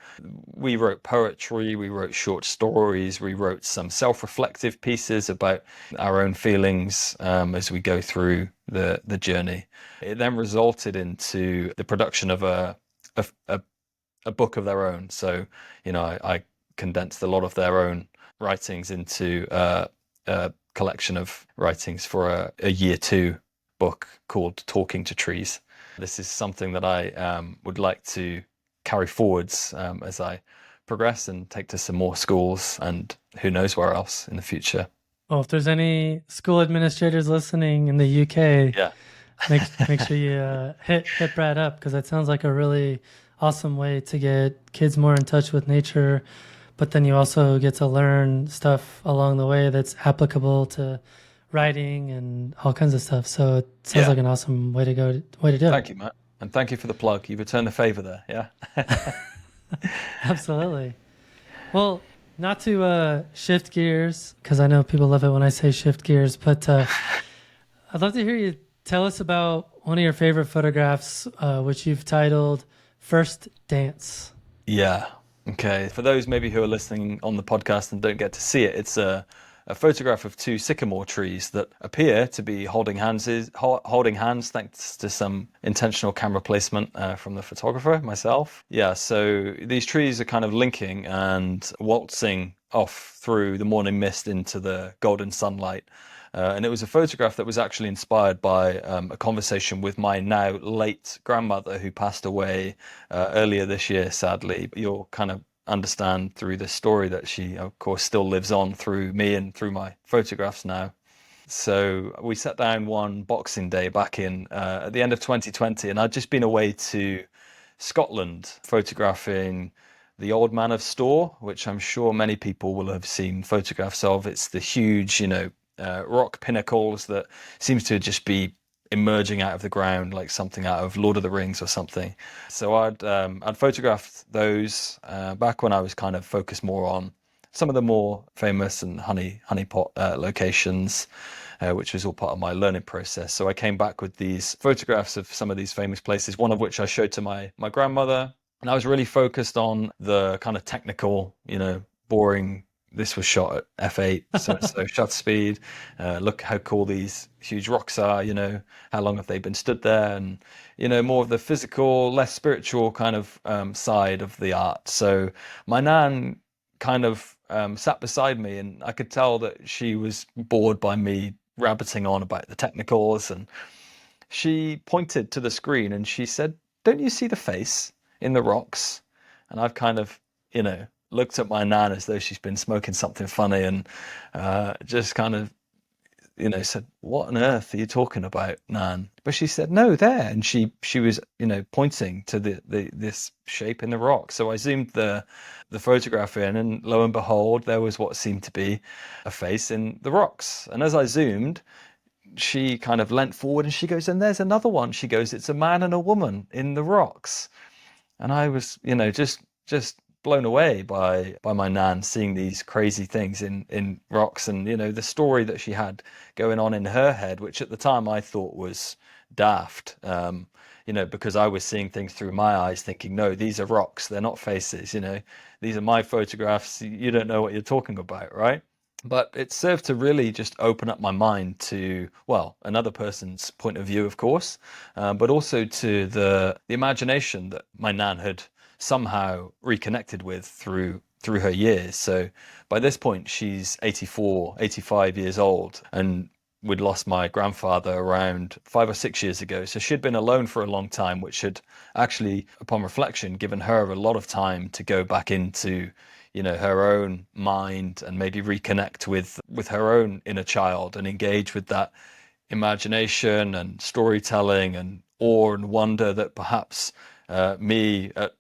we wrote poetry, we wrote short stories, we wrote some self-reflective pieces about our own feelings as we go through the journey. It then resulted into the production of a book of their own. So, I condensed a lot of their own writings into a collection of writings for a year 2 book called Talking to Trees. This is something that I would like to carry forwards as I progress and take to some more schools and who knows where else in the future. Well, if there's any school administrators listening in the UK, Yeah. make sure you hit Brad up, because that sounds like a really awesome way to get kids more in touch with nature, but then you also get to learn stuff along the way that's applicable to writing and all kinds of stuff. So it sounds like an awesome way to do it. Thank you, Matt. And thank you for the plug. You've returned the favor there. Yeah. Absolutely. Well, not to shift gears, because I know people love it when I say shift gears, but I'd love to hear you tell us about one of your favorite photographs, which you've titled First Dance. Yeah. Okay. For those maybe who are listening on the podcast and don't get to see it, it's a photograph of 2 sycamore trees that appear to be holding hands thanks to some intentional camera placement from the photographer, myself. Yeah, so these trees are kind of linking and waltzing off through the morning mist into the golden sunlight. And it was a photograph that was actually inspired by a conversation with my now late grandmother, who passed away earlier this year, sadly. You'll kind of understand through this story that she, of course, still lives on through me and through my photographs now. So we sat down one Boxing Day back in at the end of 2020, and I'd just been away to Scotland photographing the Old Man of Storr, which I'm sure many people will have seen photographs of. It's the huge, rock pinnacles that seems to just be emerging out of the ground like something out of Lord of the Rings or something. So I'd photographed those back when I was kind of focused more on some of the more famous and honeypot locations, which was all part of my learning process. So I came back with these photographs of some of these famous places, one of which I showed to my grandmother. And I was really focused on the kind of technical, boring. This was shot at f8, so shutter speed. Look how cool these huge rocks are, how long have they been stood there? And, more of the physical, less spiritual kind of side of the art. So my nan kind of sat beside me, and I could tell that she was bored by me rabbiting on about the technicals. And she pointed to the screen and she said, "Don't you see the face in the rocks?" And I've kind of, looked at my nan as though she's been smoking something funny, and just kind of, said, "What on earth are you talking about, Nan?" But she said, "No, there." And she was, pointing to this shape in the rock. So I zoomed the photograph in, and lo and behold, there was what seemed to be a face in the rocks. And as I zoomed, she kind of leant forward and she goes, "And there's another one." She goes, "It's a man and a woman in the rocks." And I was, just blown away by my nan seeing these crazy things in rocks, and the story that she had going on in her head, which at the time I thought was daft, because I was seeing things through my eyes, thinking, no, these are rocks, they're not faces, these are my photographs, you don't know what you're talking about, right? But it served to really just open up my mind to, well, another person's point of view, of course, but also to the imagination that my nan had somehow reconnected with through her years. So by this point, she's 84, 85 years old, and we'd lost my grandfather around 5 or 6 years ago. So she'd been alone for a long time, which had actually, upon reflection, given her a lot of time to go back into, her own mind and maybe reconnect with her own inner child and engage with that imagination and storytelling and awe and wonder that perhaps me at,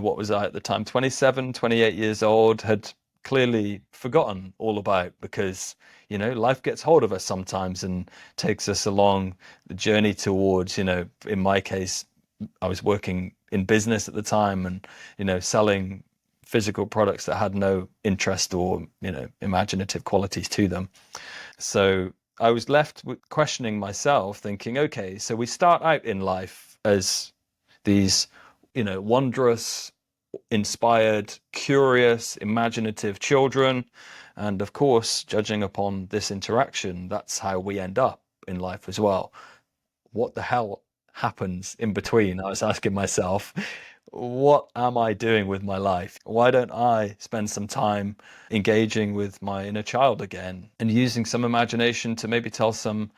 what was I at the time, 27, 28 years old, had clearly forgotten all about, because life gets hold of us sometimes and takes us along the journey towards, in my case, I was working in business at the time and selling physical products that had no interest or imaginative qualities to them. So I was left with questioning myself, thinking, okay, so we start out in life as these wondrous, inspired, curious, imaginative children. And of course, judging upon this interaction, that's how we end up in life as well. What the hell happens in between? I was asking myself, what am I doing with my life? Why don't I spend some time engaging with my inner child again and using some imagination to maybe tell some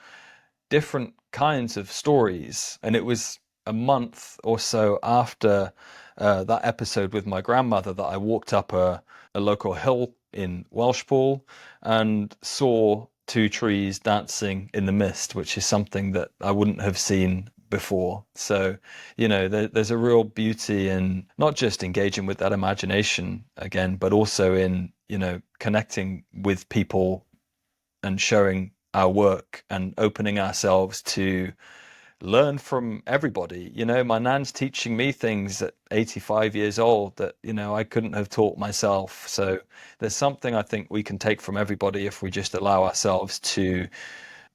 different kinds of stories? And it was a month or so after that episode with my grandmother that I walked up a local hill in Welsh and saw two trees dancing in the mist, which is something that I wouldn't have seen before. So, there's a real beauty in not just engaging with that imagination again, but also in, connecting with people and showing our work and opening ourselves to learn from everybody. My nan's teaching me things at 85 years old that, I couldn't have taught myself. So there's something I think we can take from everybody if we just allow ourselves to,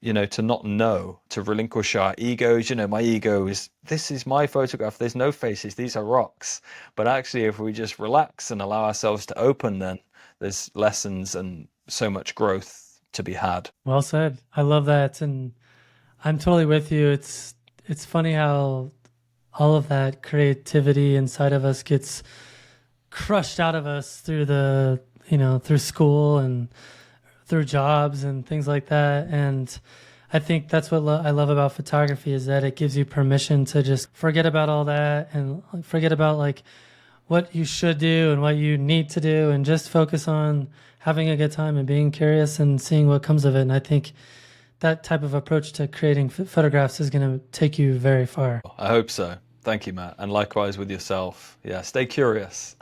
to not know, to relinquish our egos. My ego is, this is my photograph. There's no faces. These are rocks. But actually, if we just relax and allow ourselves to open, then there's lessons and so much growth to be had. Well said. I love that. And I'm totally with you. It's funny how all of that creativity inside of us gets crushed out of us through through school and through jobs and things like that. And I think that's what I love about photography, is that it gives you permission to just forget about all that and forget about like what you should do and what you need to do, and just focus on having a good time and being curious and seeing what comes of it. And I think that type of approach to creating photographs is going to take you very far. I hope so. Thank you, Matt. And likewise with yourself. Yeah, stay curious.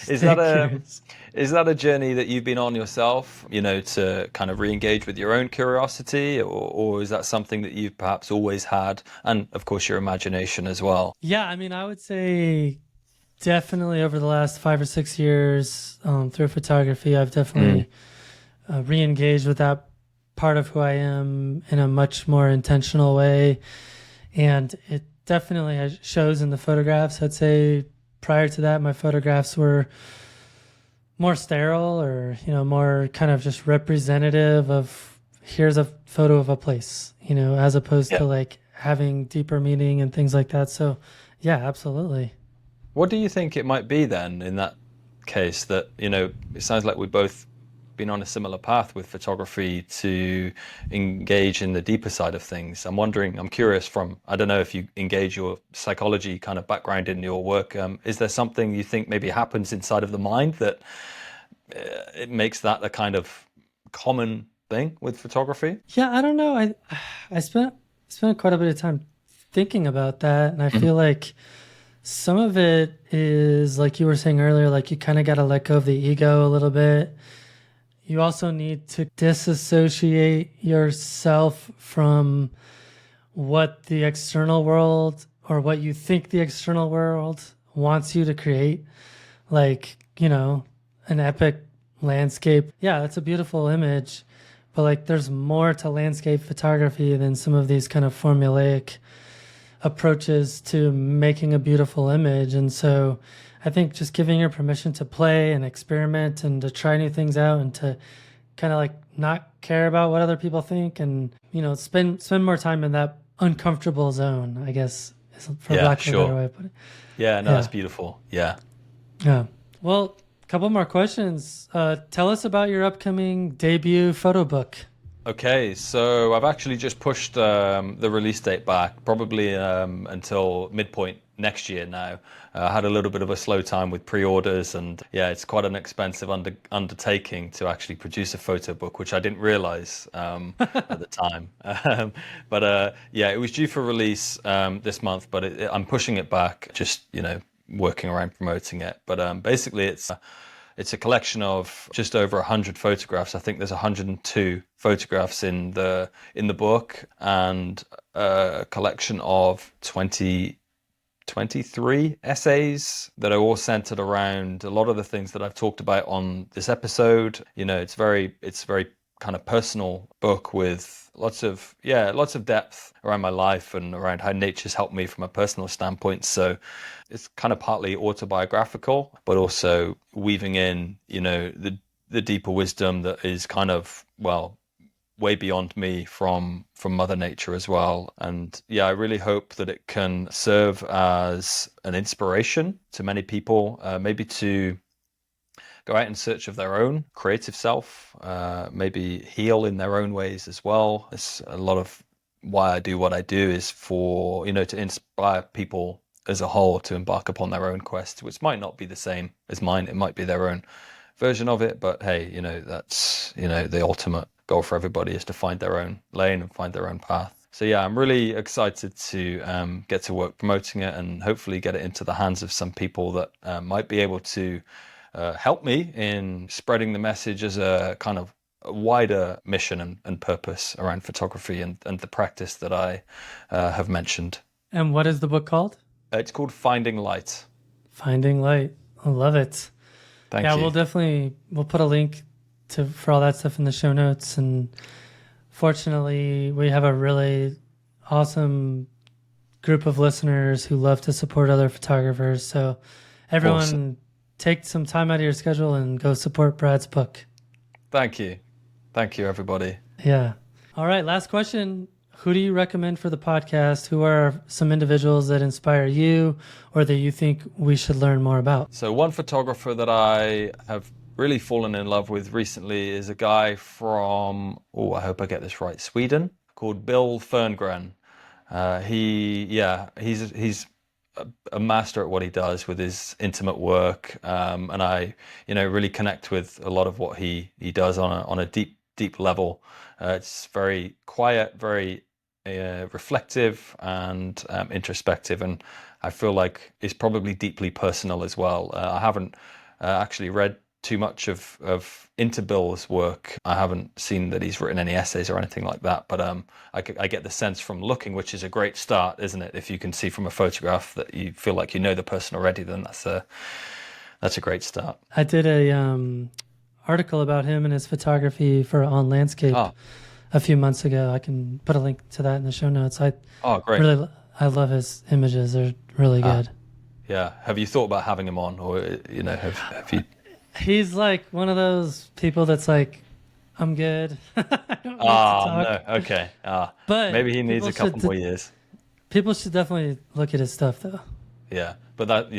Is that a journey that you've been on yourself, to kind of re-engage with your own curiosity, or is that something that you've perhaps always had? And of course, your imagination as well. Yeah, I mean, I would say definitely over the last 5 or 6 years through photography, I've definitely re-engaged with that part of who I am in a much more intentional way. And it definitely shows in the photographs. I'd say prior to that, my photographs were more sterile, or, more kind of just representative of, here's a photo of a place, as opposed to like having deeper meaning and things like that. So yeah, absolutely. What do you think it might be then in that case that, it sounds like we've both been on a similar path with photography to engage in the deeper side of things. I'm curious from, I don't know if you engage your psychology kind of background in your work. Is there something you think maybe happens inside of the mind that it makes that a kind of common thing with photography? Yeah, I don't know. I spent quite a bit of time thinking about that, and I feel like some of it is like you were saying earlier, like you kind of got to let go of the ego a little bit. You also need to disassociate yourself from what the external world, or what you think the external world wants you to create. Like, an epic landscape. Yeah, it's a beautiful image, but like there's more to landscape photography than some of these kind of formulaic approaches to making a beautiful image. And so I think just giving your permission to play and experiment and to try new things out, and to kind of like not care about what other people think, and, spend more time in that uncomfortable zone, I guess, for lack of a better way to put it. Yeah, no, that's beautiful. Yeah. Yeah. Well, a couple more questions. Tell us about your upcoming debut photo book. Okay, so I've actually just pushed the release date back, probably until midpoint next year now. I had a little bit of a slow time with pre-orders, and yeah, it's quite an expensive undertaking to actually produce a photo book, which I didn't realize at the time. Yeah, it was due for release this month, but I'm pushing it back, just, working around promoting it. But basically it's a collection of just over 100 photographs. I think there's 102 photographs in the book, and a collection of 23 essays that are all centered around a lot of the things that I've talked about on this episode. It's very kind of personal book with lots of depth around my life and around how nature's helped me from a personal standpoint. So it's kind of partly autobiographical, but also weaving in, the deeper wisdom that is kind of, way beyond me from Mother Nature as well. And yeah, I really hope that it can serve as an inspiration to many people, maybe to go out in search of their own creative self, maybe heal in their own ways as well. It's a lot of why I do what I do is for, to inspire people as a whole to embark upon their own quest, which might not be the same as mine. It might be their own version of it, but hey, that's, the ultimate goal for everybody is to find their own lane and find their own path. So yeah, I'm really excited to get to work promoting it and hopefully get it into the hands of some people that might be able to help me in spreading the message as a kind of a wider mission and purpose around photography and the practice that I have mentioned. And what is the book called? It's called Finding Light. Finding Light. I love it. Thank you. We'll put a link for all that stuff in the show notes. And fortunately, we have a really awesome group of listeners who love to support other photographers. So everyone, awesome. Take some time out of your schedule and go support Brad's book. Thank you. Thank you, everybody. Yeah. All right. Last question. Who do you recommend for the podcast? Who are some individuals that inspire you or that you think we should learn more about? So one photographer that I have really fallen in love with recently is a guy from, I hope I get this right, Sweden, called Bill Ferngren. He's a master at what he does with his intimate work, and I really connect with a lot of what he does on a deep level. It's very quiet, very reflective and introspective, and I feel like it's probably deeply personal as well. I haven't actually read too much of into Bill's work. I haven't seen that he's written any essays or anything like that, but I get the sense from looking, which is a great start, isn't it? If you can see from a photograph that you feel like you know the person already, then that's a great start. I did a article about him and his photography for On Landscape a few months ago. I can put a link to that in the show notes. Great. I love his images. They're really good. Yeah. Have you thought about having him on, or have you? He's like one of those people that's like, I'm good. I don't need to talk. No. Okay. But maybe he needs a couple more years. People should definitely look at his stuff, though. Yeah, but that,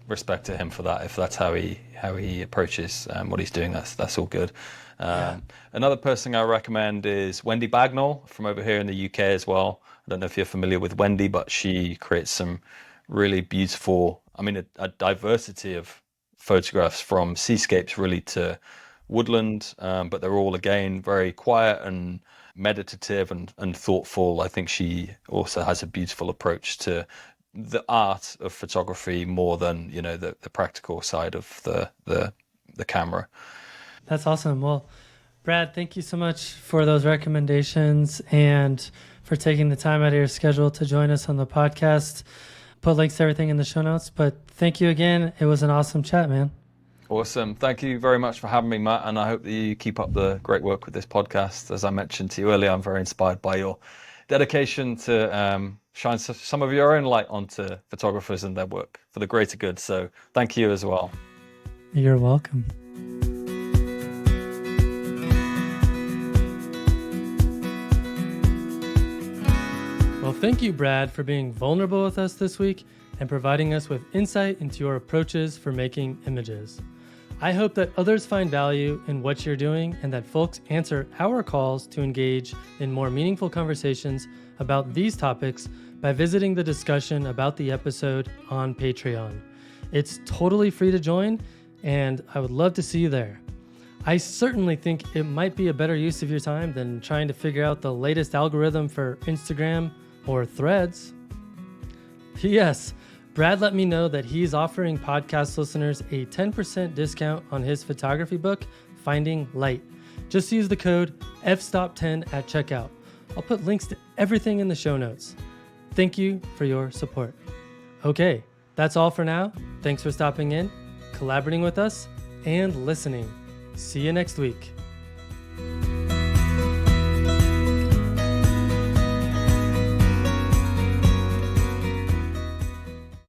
respect to him for that. If that's how he approaches what he's doing, that's all good. Another person I recommend is Wendy Bagnall from over here in the UK as well. I don't know if you're familiar with Wendy, but she creates some really beautiful, a diversity of photographs from seascapes really to woodland, but they're all again very quiet and meditative and thoughtful. I think she also has a beautiful approach to the art of photography more than the practical side of the camera. That's awesome. Well, Brad, thank you so much for those recommendations and for taking the time out of your schedule to join us on the podcast. Put links to everything in the show notes, but thank you again. It was an awesome chat, man. Awesome. Thank you very much for having me, Matt, and I hope that you keep up the great work with this podcast. As I mentioned to you earlier, I'm very inspired by your dedication to shine some of your own light onto photographers and their work for the greater good. So thank you as well. You're welcome. Well, thank you, Brad, for being vulnerable with us this week and providing us with insight into your approaches for making images. I hope that others find value in what you're doing and that folks answer our calls to engage in more meaningful conversations about these topics by visiting the discussion about the episode on Patreon. It's totally free to join, and I would love to see you there. I certainly think it might be a better use of your time than trying to figure out the latest algorithm for Instagram or Threads. Yes, Brad let me know that he's offering podcast listeners a 10% discount on his photography book, Finding Light. Just use the code FSTOP10 at checkout. I'll put links to everything in the show notes. Thank you for your support. Okay, that's all for now. Thanks for stopping in, collaborating with us, and listening. See you next week.